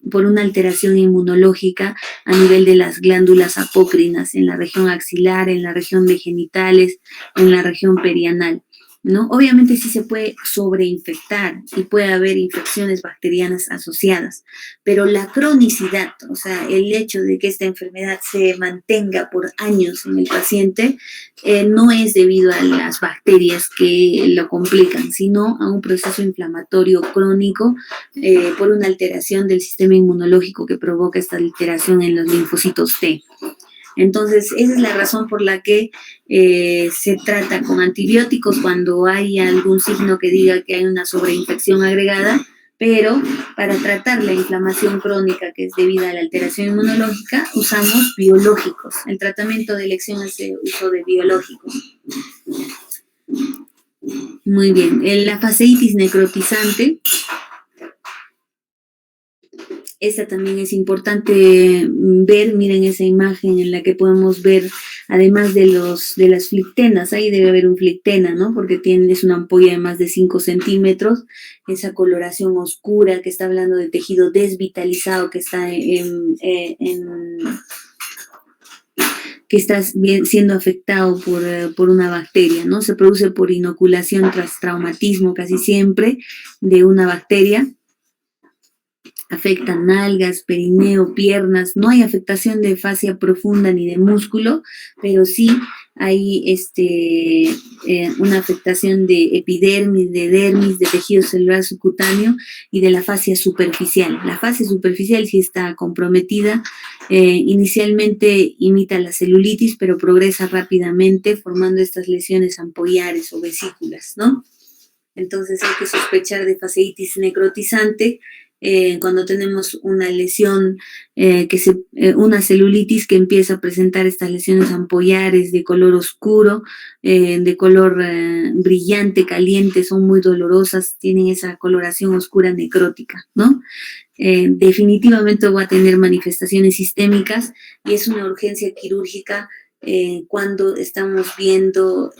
por una alteración inmunológica a nivel de las glándulas apócrinas en la región axilar, en la región de genitales, en la región perianal, ¿no? Obviamente sí se puede sobreinfectar y puede haber infecciones bacterianas asociadas, pero la cronicidad, o sea, el hecho de que esta enfermedad se mantenga por años en el paciente, no es debido a las bacterias que lo complican, sino a un proceso inflamatorio crónico por una alteración del sistema inmunológico que provoca esta alteración en los linfocitos T. Entonces, esa es la razón por la que se trata con antibióticos cuando hay algún signo que diga que hay una sobreinfección agregada, pero para tratar la inflamación crónica que es debida a la alteración inmunológica, usamos biológicos. El tratamiento de elección es el uso de biológicos. Muy bien. La fasciitis necrotizante. Esta también es importante ver, miren esa imagen en la que podemos ver, además de las flictenas, ahí debe haber un flictena, ¿no? Porque es una ampolla de más de 5 centímetros, esa coloración oscura que está hablando de tejido desvitalizado que está que está siendo afectado por una bacteria, ¿no? Se produce por inoculación tras traumatismo casi siempre de una bacteria. Afectan nalgas, perineo, piernas. No hay afectación de fascia profunda ni de músculo, pero sí hay una afectación de epidermis, de dermis, de tejido celular subcutáneo y de la fascia superficial. La fascia superficial sí está comprometida. Inicialmente imita la celulitis, pero progresa rápidamente formando estas lesiones ampollares o vesículas, ¿no? Entonces hay que sospechar de fasciitis necrotizante cuando tenemos una lesión, una celulitis que empieza a presentar estas lesiones ampollares de color oscuro, de color brillante, caliente, son muy dolorosas, tienen esa coloración oscura necrótica, ¿no? Definitivamente va a tener manifestaciones sistémicas y es una urgencia quirúrgica cuando estamos viendo,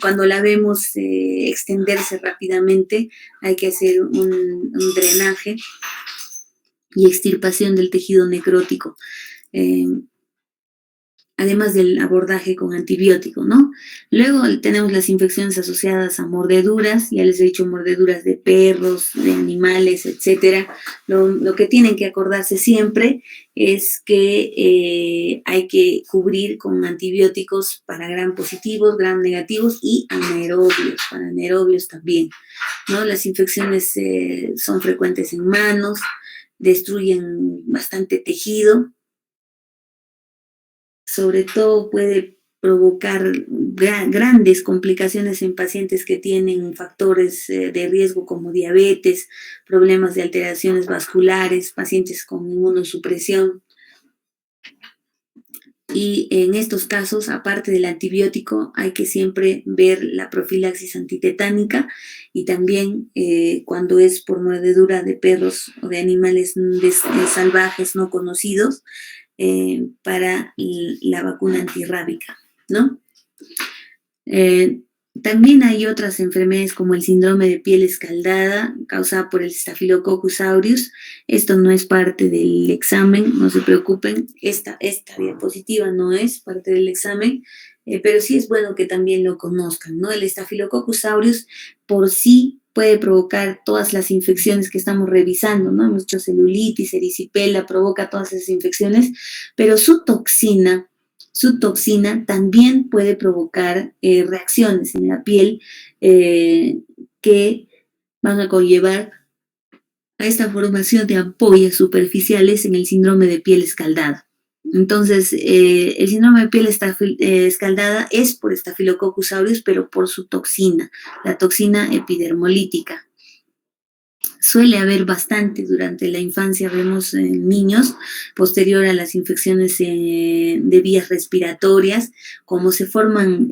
cuando la vemos extenderse rápidamente, hay que hacer un drenaje y extirpación del tejido necrótico. Además del abordaje con antibiótico, ¿no? Luego tenemos las infecciones asociadas a mordeduras, ya les he dicho, mordeduras de perros, de animales, etcétera. Lo que tienen que acordarse siempre es que hay que cubrir con antibióticos para gram positivos, gram negativos y anaerobios, para anaerobios también, ¿no? Las infecciones son frecuentes en manos, destruyen bastante tejido. Sobre todo puede provocar grandes complicaciones en pacientes que tienen factores de riesgo como diabetes, problemas de alteraciones vasculares, pacientes con inmunosupresión. Y en estos casos, aparte del antibiótico, hay que siempre ver la profilaxis antitetánica y también cuando es por mordedura de perros o de animales salvajes no conocidos, para la vacuna antirrábica, ¿no? También hay otras enfermedades como el síndrome de piel escaldada causada por el Staphylococcus aureus. Esto no es parte del examen, no se preocupen. Esta diapositiva no es parte del examen, pero sí es bueno que también lo conozcan, ¿no? El Staphylococcus aureus por sí puede provocar todas las infecciones que estamos revisando, ¿no? Hemos dicho celulitis, erisipela, provoca todas esas infecciones, pero su toxina también puede provocar reacciones en la piel que van a conllevar a esta formación de ampollas superficiales en el síndrome de piel escaldada. Entonces, el síndrome de piel escaldada es por Staphylococcus aureus, pero por su toxina, la toxina epidermolítica. Suele haber bastante durante la infancia, vemos en niños, posterior a las infecciones de vías respiratorias, como se forman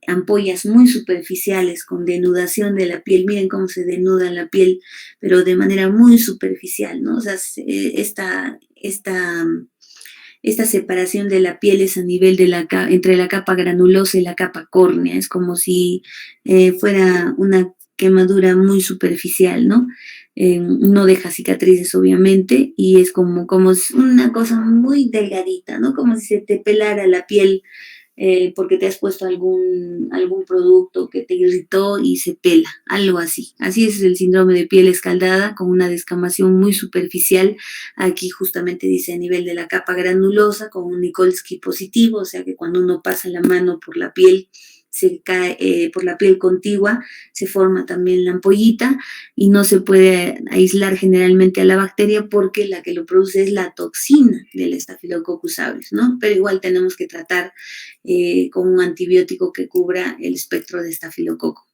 ampollas muy superficiales con denudación de la piel. Miren cómo se denuda la piel, pero de manera muy superficial, ¿no? O sea, esta separación de la piel es a nivel de entre la capa granulosa y la capa córnea, es como si fuera una quemadura muy superficial, ¿no? No deja cicatrices, obviamente, y es como es una cosa muy delgadita, ¿no? Como si se te pelara la piel porque te has puesto algún producto que te irritó y se pela, algo así. Así es el síndrome de piel escaldada, con una descamación muy superficial. Aquí justamente dice a nivel de la capa granulosa, con un Nikolsky positivo, o sea que cuando uno pasa la mano por la piel, se cae por la piel contigua, se forma también la ampollita y no se puede aislar generalmente a la bacteria porque la que lo produce es la toxina del Staphylococcus aureus, ¿no? Pero igual tenemos que tratar con un antibiótico que cubra el espectro de estafilococo.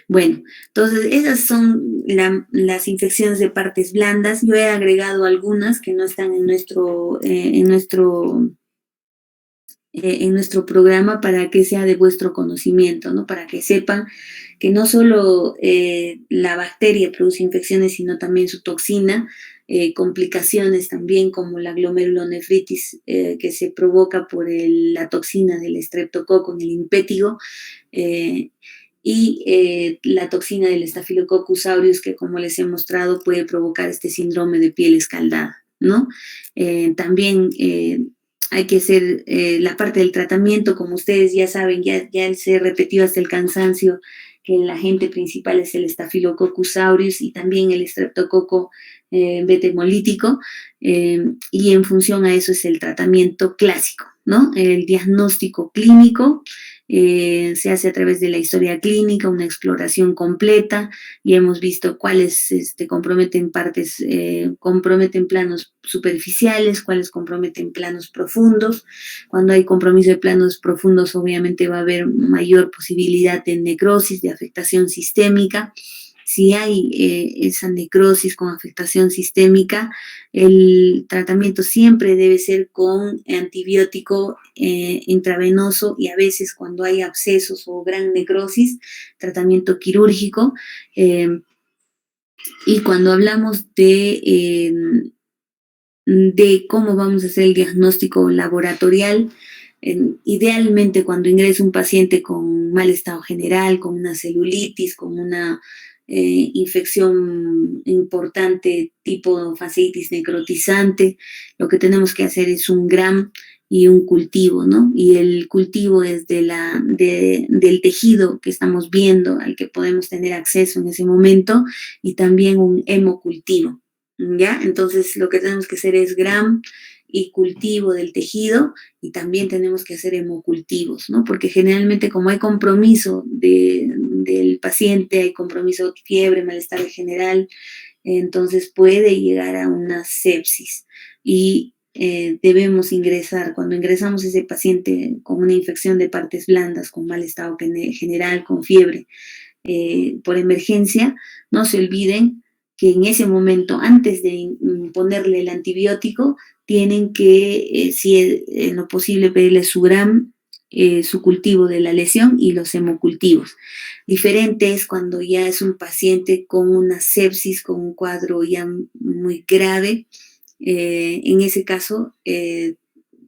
Bueno, entonces esas son las infecciones de partes blandas. Yo he agregado algunas que no están en nuestro programa para que sea de vuestro conocimiento, ¿no? Para que sepan que no solo la bacteria produce infecciones, sino también su toxina, complicaciones también como la glomerulonefritis que se provoca por la toxina del estreptococo en el impétigo, eh, y la toxina del Staphylococcus aureus que, como les he mostrado, puede provocar este síndrome de piel escaldada, ¿no? También hay que hacer la parte del tratamiento, como ustedes ya saben, ya se repetido hasta el cansancio, que el agente principal es el Staphylococcus aureus y también el estreptococo beta-hemolítico, y en función a eso es el tratamiento clásico, ¿no? El diagnóstico clínico se hace a través de la historia clínica, una exploración completa, y hemos visto cuáles comprometen planos superficiales, cuáles comprometen planos profundos. Cuando hay compromiso de planos profundos, obviamente va a haber mayor posibilidad de necrosis, de afectación sistémica. Si hay esa necrosis con afectación sistémica, el tratamiento siempre debe ser con antibiótico intravenoso, y a veces cuando hay abscesos o gran necrosis, tratamiento quirúrgico. Y cuando hablamos de cómo vamos a hacer el diagnóstico laboratorial, idealmente cuando ingresa un paciente con mal estado general, con una celulitis, con una infección importante tipo fasciitis necrotizante, lo que tenemos que hacer es un GRAM y un cultivo, ¿no? Y el cultivo es del tejido que estamos viendo, al que podemos tener acceso en ese momento, y también un hemocultivo, ¿ya? Entonces lo que tenemos que hacer es GRAM y cultivo del tejido, y también tenemos que hacer hemocultivos, ¿no? Porque generalmente como hay compromiso del paciente, hay compromiso, fiebre, malestar general, entonces puede llegar a una sepsis y debemos ingresar, cuando ingresamos ese paciente con una infección de partes blandas, con mal estado general, con fiebre, por emergencia, no se olviden que en ese momento, antes de ponerle el antibiótico, tienen que, si es en lo posible, pedirle su GRAM, su cultivo de la lesión y los hemocultivos. Diferente es cuando ya es un paciente con una sepsis, con un cuadro ya muy grave. En ese caso,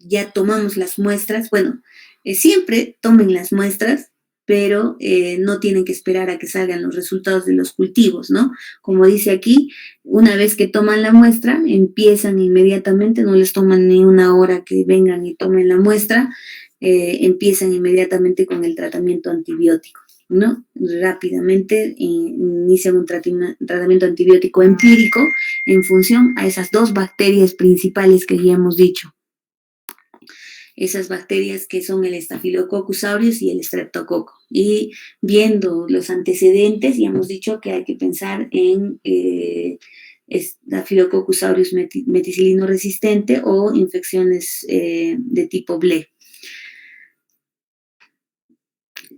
ya tomamos las muestras. Bueno, siempre tomen las muestras, pero no tienen que esperar a que salgan los resultados de los cultivos, ¿no? Como dice aquí, una vez que toman la muestra, empiezan inmediatamente, no les toman ni una hora que vengan y tomen la muestra, empiezan inmediatamente con el tratamiento antibiótico, ¿no? Rápidamente inician un tratamiento antibiótico empírico en función a esas dos bacterias principales que ya hemos dicho. Esas bacterias que son el Staphylococcus aureus y el Streptococo. Y viendo los antecedentes, ya hemos dicho que hay que pensar en Staphylococcus aureus meticilino resistente o infecciones de tipo BLE.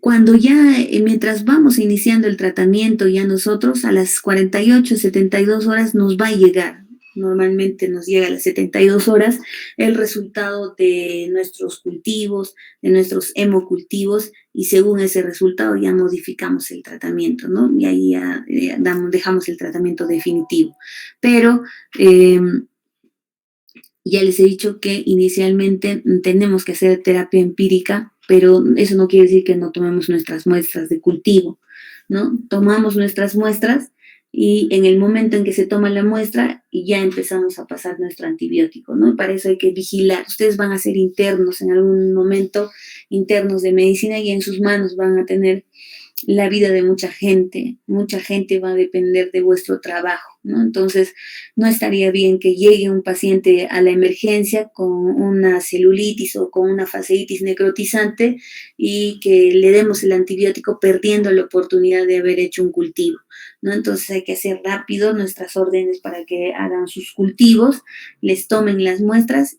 Cuando ya, mientras vamos iniciando el tratamiento, ya nosotros a las 48, 72 horas nos va a llegar, normalmente nos llega a las 72 horas el resultado de nuestros cultivos, de nuestros hemocultivos, y según ese resultado ya modificamos el tratamiento, ¿no? Y ahí ya dejamos el tratamiento definitivo. Pero eh, ya les he dicho que inicialmente tenemos que hacer terapia empírica, pero eso no quiere decir que no tomemos nuestras muestras de cultivo, ¿no? Tomamos nuestras muestras y en el momento en que se toma la muestra ya empezamos a pasar nuestro antibiótico, ¿no? Para eso hay que vigilar. Ustedes van a ser internos en algún momento, internos de medicina, y en sus manos van a tener la vida de mucha gente va a depender de vuestro trabajo, ¿no? Entonces, no estaría bien que llegue un paciente a la emergencia con una celulitis o con una fasciitis necrotizante y que le demos el antibiótico perdiendo la oportunidad de haber hecho un cultivo, ¿no? Entonces hay que hacer rápido nuestras órdenes para que hagan sus cultivos, les tomen las muestras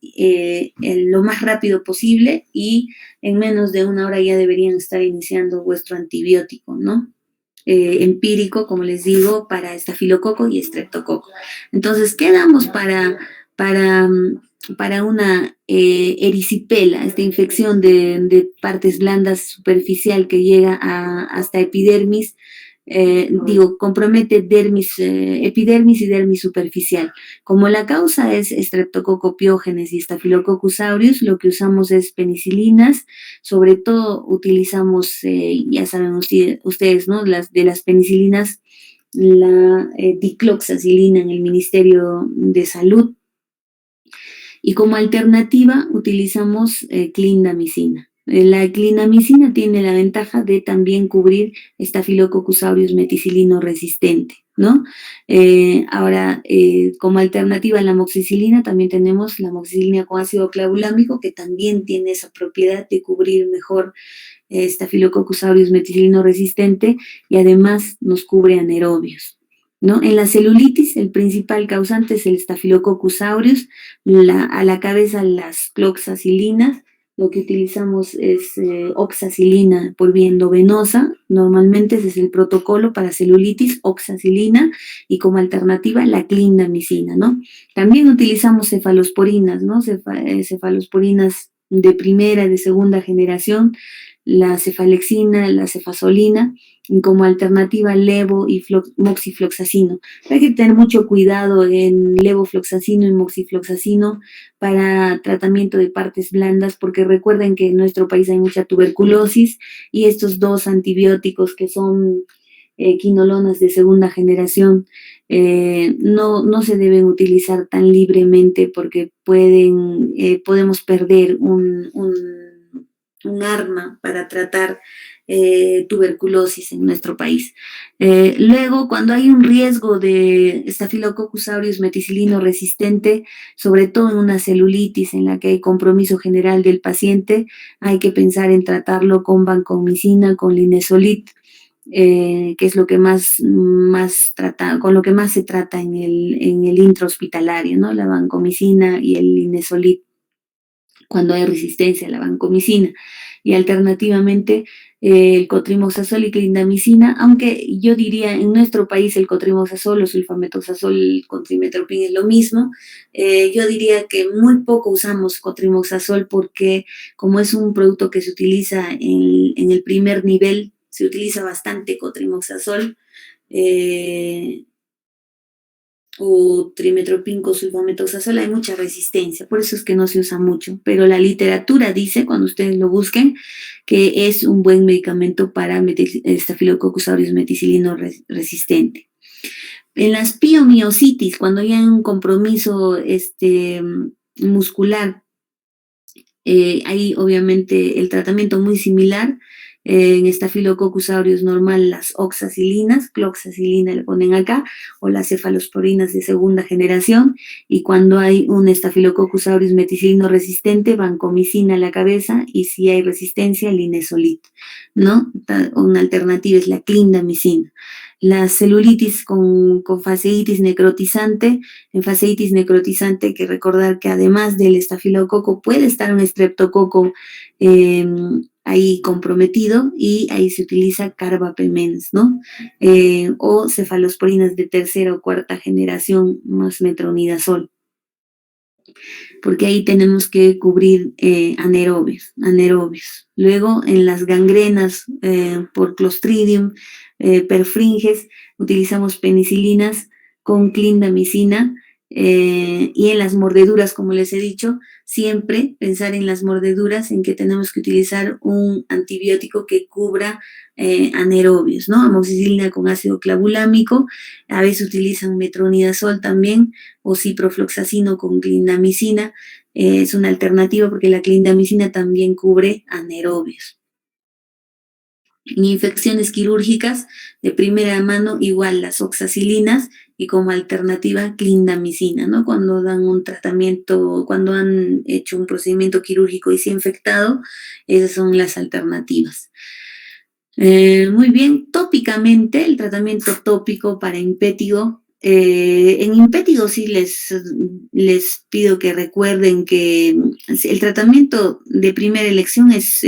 lo más rápido posible y en menos de una hora ya deberían estar iniciando vuestro antibiótico, ¿no? Empírico, como les digo, para estafilococo y estreptococo. Entonces, ¿qué damos para, para una erisipela, esta infección de partes blandas superficial que llega hasta epidermis? Compromete epidermis y dermis superficial. Como la causa es Streptococcus pyogenes y Staphylococcus aureus, lo que usamos es penicilinas, sobre todo utilizamos, ya saben ustedes, ¿no? De las penicilinas, la dicloxacilina en el Ministerio de Salud, y como alternativa utilizamos clindamicina. La clindamicina tiene la ventaja de también cubrir Staphylococcus aureus meticilino resistente, ¿no? Ahora, como alternativa a la amoxicilina, también tenemos la amoxicilina con ácido clavulámico, que también tiene esa propiedad de cubrir mejor Staphylococcus aureus meticilino resistente, y además nos cubre anaerobios, ¿no? En la celulitis, el principal causante es el Staphylococcus aureus, a la cabeza las cloxacilinas. Lo que utilizamos es oxacilina por vía endovenosa, normalmente ese es el protocolo para celulitis, oxacilina, y como alternativa la clindamicina, ¿no? También utilizamos cefalosporinas, ¿no? Cefalosporinas de primera y de segunda generación, la cefalexina, la cefazolina, y como alternativa levo y moxifloxacino. Hay que tener mucho cuidado en levofloxacino y moxifloxacino para tratamiento de partes blandas, porque recuerden que en nuestro país hay mucha tuberculosis y estos dos antibióticos que son quinolonas de segunda generación no se deben utilizar tan libremente porque podemos perder un arma para tratar tuberculosis en nuestro país. Luego, cuando hay un riesgo de Staphylococcus aureus meticilino resistente, sobre todo en una celulitis en la que hay compromiso general del paciente, hay que pensar en tratarlo con vancomicina, con linezolid, que es lo que con lo que más se trata en el intrahospitalario, ¿no? La vancomicina y el linezolid, cuando hay resistencia a la vancomicina. Y alternativamente el cotrimoxazol y clindamicina, aunque yo diría en nuestro país el cotrimoxazol o sulfamethoxazol con trimetoprim es lo mismo, yo diría que muy poco usamos cotrimoxazol porque como es un producto que se utiliza en el primer nivel, se utiliza bastante cotrimoxazol, o trimetoprim con sulfamethoxazol, hay mucha resistencia, por eso es que no se usa mucho, pero la literatura dice, cuando ustedes lo busquen, que es un buen medicamento para Staphylococcus aureus meticilino resistente. En las piomiositis, cuando ya hay un compromiso muscular, hay obviamente el tratamiento muy similar. En Staphylococcus aureus normal, las oxacilinas, cloxacilina le ponen acá, o las cefalosporinas de segunda generación, y cuando hay un Staphylococcus aureus meticilino resistente, vancomicina a la cabeza, y si hay resistencia, linezolid, ¿no? Una alternativa es la clindamicina. La celulitis con fasciitis necrotizante, en fasciitis necrotizante hay que recordar que además del estafilococo puede estar un estreptococo ahí comprometido y ahí se utiliza carbapemens, ¿no? O cefalosporinas de tercera o cuarta generación más metronidazol, porque ahí tenemos que cubrir anaerobios. Luego, en las gangrenas por Clostridium perfringens, utilizamos penicilinas con clindamicina, y en las mordeduras, como les he dicho, siempre pensar en las mordeduras en que tenemos que utilizar un antibiótico que cubra anaerobios, ¿no? Amoxicilina con ácido clavulámico, a veces utilizan metronidazol también, o ciprofloxacino con clindamicina, es una alternativa porque la clindamicina también cubre anaerobios. En infecciones quirúrgicas, de primera mano, igual las oxacilinas y como alternativa clindamicina, ¿no? Cuando dan un tratamiento, cuando han hecho un procedimiento quirúrgico y se ha infectado, esas son las alternativas. Muy bien, tópicamente, el tratamiento tópico para impétigo. En impétigo sí les pido que recuerden que el tratamiento de primera elección es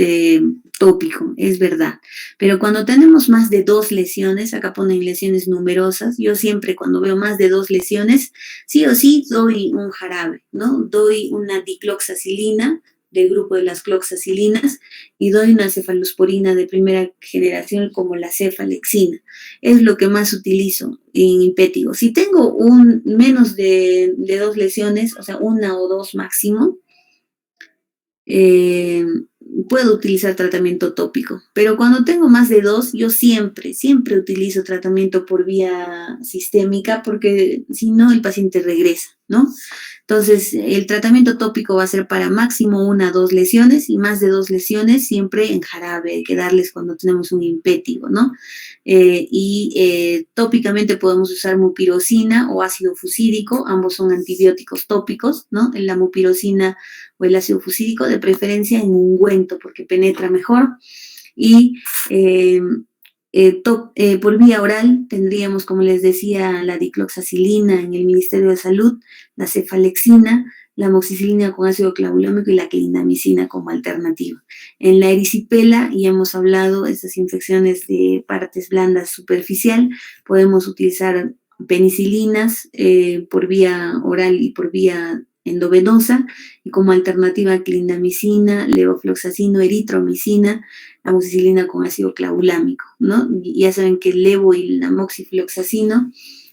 tópico, es verdad. Pero cuando tenemos más de 2 lesiones, acá ponen lesiones numerosas, yo siempre cuando veo más de 2 lesiones, sí o sí doy un jarabe, ¿no? Doy una dicloxacilina del grupo de las cloxacilinas y doy una cefalosporina de primera generación como la cefalexina. Es lo que más utilizo en impétigo. Si tengo menos de 2 lesiones, o sea, 1 o 2 máximo, puedo utilizar tratamiento tópico, pero cuando tengo más de 2, yo siempre utilizo tratamiento por vía sistémica porque si no el paciente regresa, ¿no? Entonces, el tratamiento tópico va a ser para máximo 1 o 2 lesiones y más de 2 lesiones siempre en jarabe, hay que darles cuando tenemos un impétigo, ¿no? Tópicamente podemos usar mupirocina o ácido fusídico, ambos son antibióticos tópicos, ¿no? La mupirocina o el ácido fusídico, de preferencia en ungüento porque penetra mejor. Y por vía oral tendríamos, como les decía, la dicloxacilina en el Ministerio de Salud, la cefalexina, la amoxicilina con ácido clavulámico y la clindamicina como alternativa. En la erisipela, ya hemos hablado, estas infecciones de partes blandas superficial, podemos utilizar penicilinas por vía oral y por vía endovenosa, y como alternativa clindamicina, levofloxacino, eritromicina, amoxicilina con ácido clavulámico, ¿no? Ya saben que el levo y el amoxifloxacino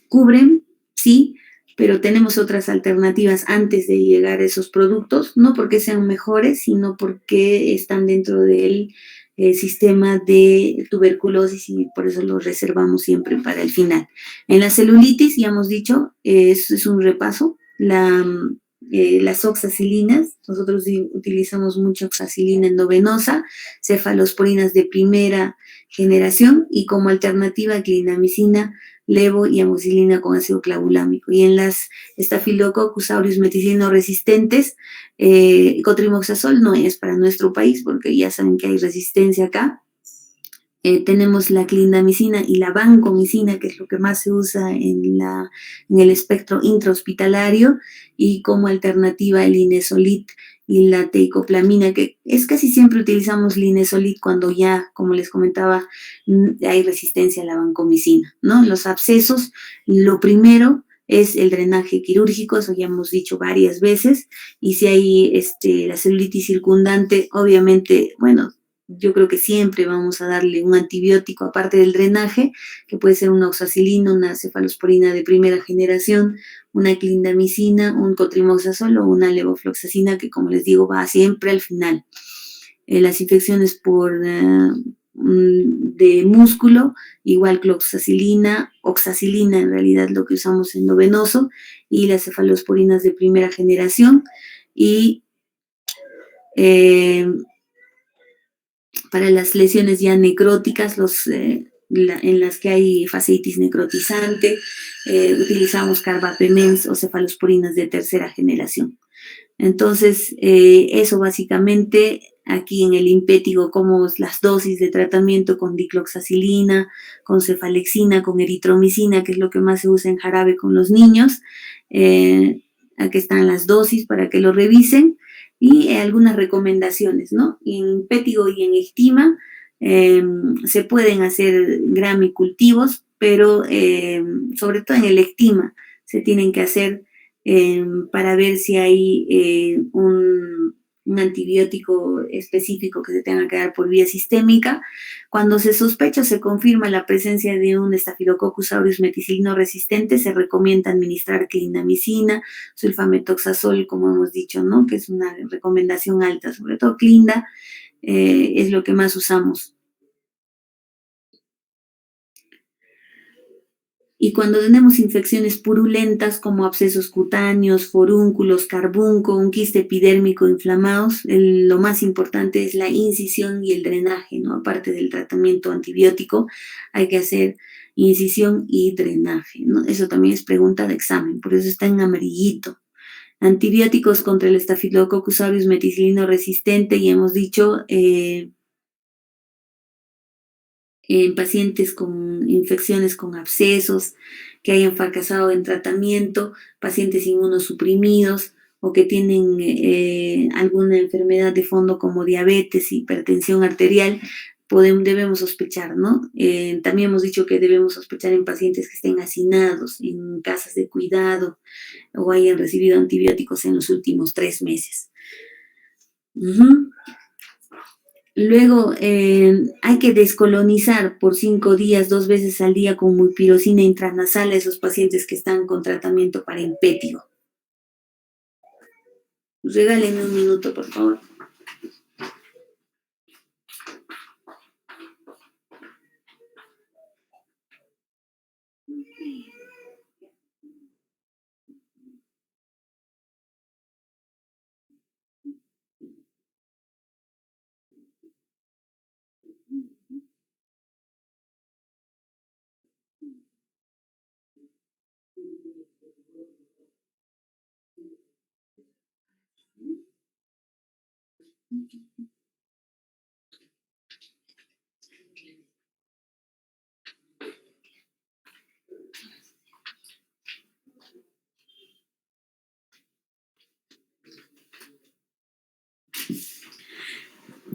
cubren, sí, pero tenemos otras alternativas antes de llegar a esos productos, no porque sean mejores, sino porque están dentro del sistema de tuberculosis y por eso los reservamos siempre para el final. En la celulitis, ya hemos dicho, es un repaso, las oxacilinas, nosotros utilizamos mucha oxacilina endovenosa, cefalosporinas de primera generación y como alternativa clindamicina, levo y amoxicilina con ácido clavulámico. Y en las Staphylococcus aureus meticilino resistentes, cotrimoxazol no es para nuestro país porque ya saben que hay resistencia acá. Tenemos la clindamicina y la vancomicina, que es lo que más se usa en el espectro intrahospitalario, y como alternativa el linesolit y la teicoplamina, que es casi siempre utilizamos linesolit cuando ya, como les comentaba, hay resistencia a la vancomicina, ¿no? Los abscesos, lo primero es el drenaje quirúrgico, eso ya hemos dicho varias veces, y si hay la celulitis circundante, obviamente, bueno, yo creo que siempre vamos a darle un antibiótico aparte del drenaje, que puede ser una oxacilina, una cefalosporina de primera generación, una clindamicina, un cotrimoxazol o una levofloxacina, que como les digo va siempre al final. Las infecciones de músculo, igual cloxacilina, oxacilina en realidad lo que usamos endovenoso, y las cefalosporinas de primera generación, y para las lesiones ya necróticas, en las que hay fasciitis necrotizante, utilizamos carbapemens o cefalosporinas de tercera generación. Entonces, eso básicamente aquí en el impétigo, como las dosis de tratamiento con dicloxacilina, con cefalexina, con eritromicina, que es lo que más se usa en jarabe con los niños. Aquí están las dosis para que lo revisen. y algunas recomendaciones, ¿no? En pétigo y en estima se pueden hacer gramicultivos, pero sobre todo en el estima se tienen que hacer para ver si hay un antibiótico específico que se tenga que dar por vía sistémica. Cuando se sospecha o se confirma la presencia de un Staphylococcus aureus meticilino resistente, se recomienda administrar clindamicina, sulfametoxazol, como hemos dicho, ¿no? Que es una recomendación alta, sobre todo clinda, es lo que más usamos. Y cuando tenemos infecciones purulentas como abscesos cutáneos, forúnculos, carbunco, un quiste epidérmico inflamados, lo más importante es la incisión y el drenaje, ¿no? Aparte del tratamiento antibiótico, hay que hacer incisión y drenaje, ¿no? Eso también es pregunta de examen, por eso está en amarillito. Antibióticos contra el Staphylococcus aureus meticilino resistente, y hemos dicho en pacientes con infecciones con abscesos, que hayan fracasado en tratamiento, pacientes inmunosuprimidos o que tienen alguna enfermedad de fondo como diabetes, hipertensión arterial, debemos sospechar, ¿no? También hemos dicho que debemos sospechar en pacientes que estén hacinados en casas de cuidado o hayan recibido antibióticos en los últimos 3 meses. Luego hay que descolonizar por 5 días, 2 veces al día con mupirocina intranasal a esos pacientes que están con tratamiento para impétigo. Regálenme un minuto, por favor.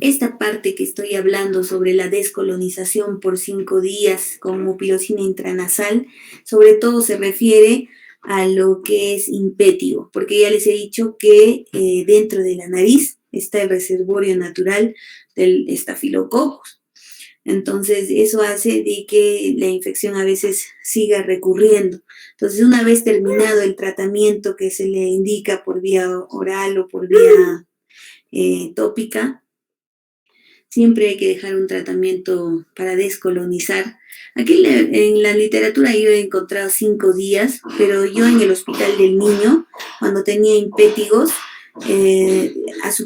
Esta parte que estoy hablando sobre la descolonización por 5 días con mupirocina intranasal, sobre todo se refiere a lo que es impétigo, porque ya les he dicho que dentro de la nariz está el reservorio natural del estafilococcus. Entonces, eso hace de que la infección a veces siga recurriendo. Entonces, una vez terminado el tratamiento que se le indica por vía oral o por vía tópica, siempre hay que dejar un tratamiento para descolonizar. Aquí en la literatura yo he encontrado 5 días, pero yo en el hospital del niño, cuando tenía impétigos,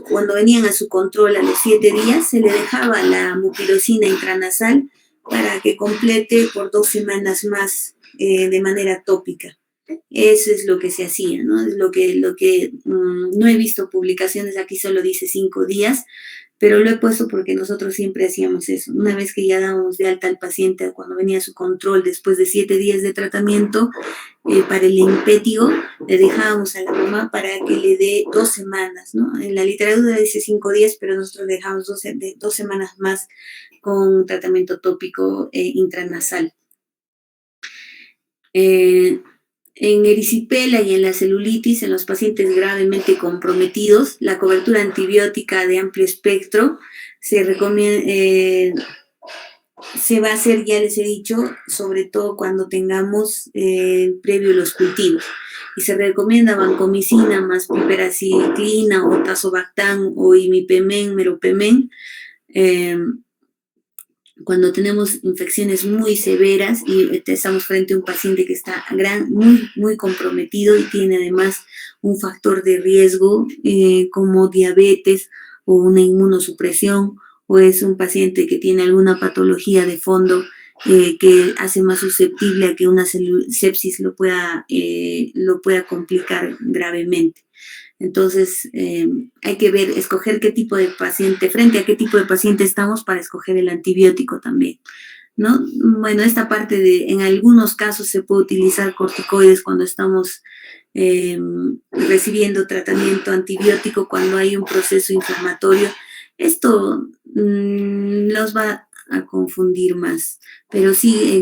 cuando venían a su control a los 7 días, se le dejaba la mupirocina intranasal para que complete por 2 semanas más de manera tópica. Eso es lo que se hacía, ¿no? Es lo que no he visto publicaciones, aquí solo dice 5 días, pero lo he puesto porque nosotros siempre hacíamos eso. Una vez que ya dábamos de alta al paciente cuando venía a su control después de 7 días de tratamiento para el impétigo, le dejábamos a la mamá para que le dé 2 semanas, ¿no? En la literatura dice 5 días, pero nosotros le dejamos 2 semanas más con tratamiento tópico intranasal. En erisipela y en la celulitis, en los pacientes gravemente comprometidos, la cobertura antibiótica de amplio espectro se recomienda, se va a hacer, ya les he dicho, sobre todo cuando tengamos previo los cultivos. Y se recomienda vancomicina más piperaciclina o tazobactam o imipenem, meropenem, cuando tenemos infecciones muy severas y estamos frente a un paciente que está muy comprometido y tiene además un factor de riesgo como diabetes o una inmunosupresión, o es un paciente que tiene alguna patología de fondo que hace más susceptible a que una sepsis lo pueda complicar gravemente. Entonces, hay que ver, escoger qué tipo de paciente, frente a qué tipo de paciente estamos para escoger el antibiótico también, ¿no? Bueno, esta parte de, en algunos casos se puede utilizar corticoides cuando estamos recibiendo tratamiento antibiótico, cuando hay un proceso inflamatorio. Esto los va a confundir más, pero sí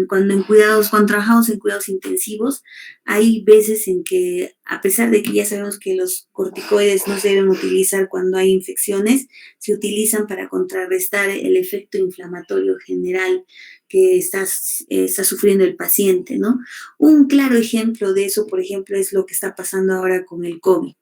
cuando cuando trabajamos en cuidados intensivos, hay veces en que, a pesar de que ya sabemos que los corticoides no se deben utilizar cuando hay infecciones, se utilizan para contrarrestar el efecto inflamatorio general que está sufriendo el paciente, ¿no? Un claro ejemplo de eso, por ejemplo, es lo que está pasando ahora con el COVID.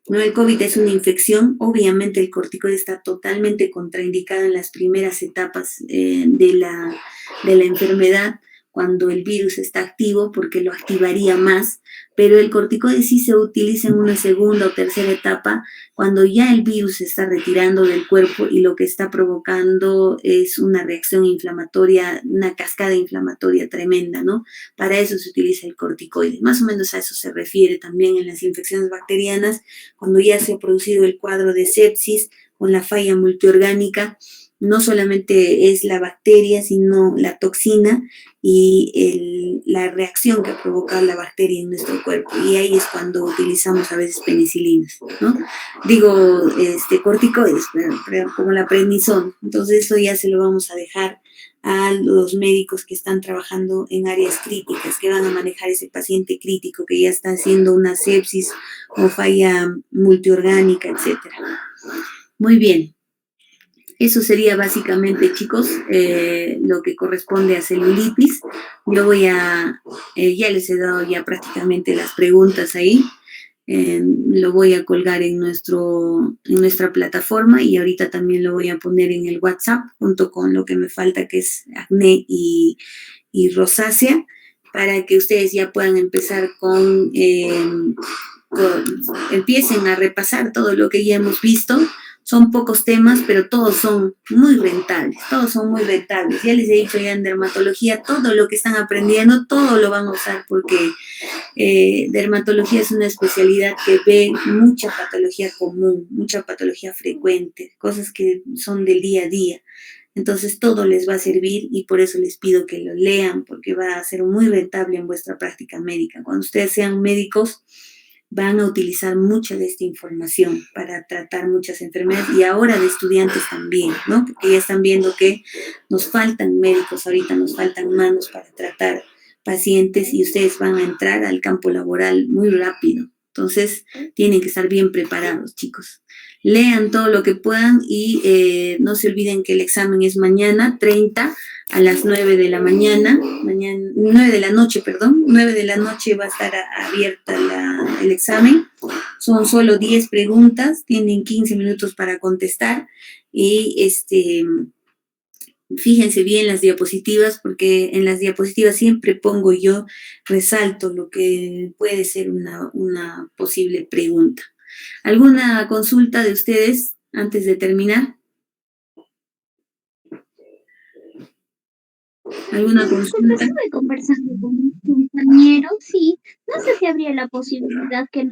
¿No? El COVID es una infección, obviamente el corticoide está totalmente contraindicado en las primeras etapas de la enfermedad, cuando el virus está activo, porque lo activaría más, pero el corticoide sí se utiliza en una segunda o tercera etapa, cuando ya el virus se está retirando del cuerpo y lo que está provocando es una reacción inflamatoria, una cascada inflamatoria tremenda, ¿no? Para eso se utiliza el corticoide. Más o menos a eso se refiere también en las infecciones bacterianas, cuando ya se ha producido el cuadro de sepsis con la falla multiorgánica. No solamente es la bacteria, sino la toxina y la reacción que ha provocado la bacteria en nuestro cuerpo. Y ahí es cuando utilizamos a veces penicilinas, ¿no? Digo, corticoides, pero como la prednisona. Entonces eso ya se lo vamos a dejar a los médicos que están trabajando en áreas críticas, que van a manejar ese paciente crítico que ya está haciendo una sepsis o falla multiorgánica, etcétera. Muy bien. Eso sería básicamente, chicos, lo que corresponde a celulitis. Yo ya les he dado ya prácticamente las preguntas ahí. Lo voy a colgar en nuestra plataforma y ahorita también lo voy a poner en el WhatsApp junto con lo que me falta, que es acné y rosácea, para que ustedes ya puedan empezar empiecen a repasar todo lo que ya hemos visto. Son pocos temas, pero todos son muy rentables, todos son muy rentables. Ya les he dicho ya en dermatología, todo lo que están aprendiendo, todo lo van a usar, porque dermatología es una especialidad que ve mucha patología común, mucha patología frecuente, cosas que son del día a día. Entonces todo les va a servir y por eso les pido que lo lean, porque va a ser muy rentable en vuestra práctica médica. Cuando ustedes sean médicos, van a utilizar mucha de esta información para tratar muchas enfermedades y ahora de estudiantes también, ¿no? Porque ya están viendo que nos faltan médicos, ahorita nos faltan manos para tratar pacientes y ustedes van a entrar al campo laboral muy rápido. Entonces, tienen que estar bien preparados, chicos. Lean todo lo que puedan y no se olviden que el examen es mañana, 30 a las 9 de la mañana, 9 de la noche, perdón, 9 de la noche va a estar abierta el examen. Son solo 10 preguntas, tienen 15 minutos para contestar y fíjense bien las diapositivas, porque en las diapositivas siempre pongo yo, resalto lo que puede ser una posible pregunta. ¿Alguna consulta de ustedes antes de terminar? ¿Alguna Como consulta? estuve conversando con mis compañeros, sí, no sé si habría la posibilidad que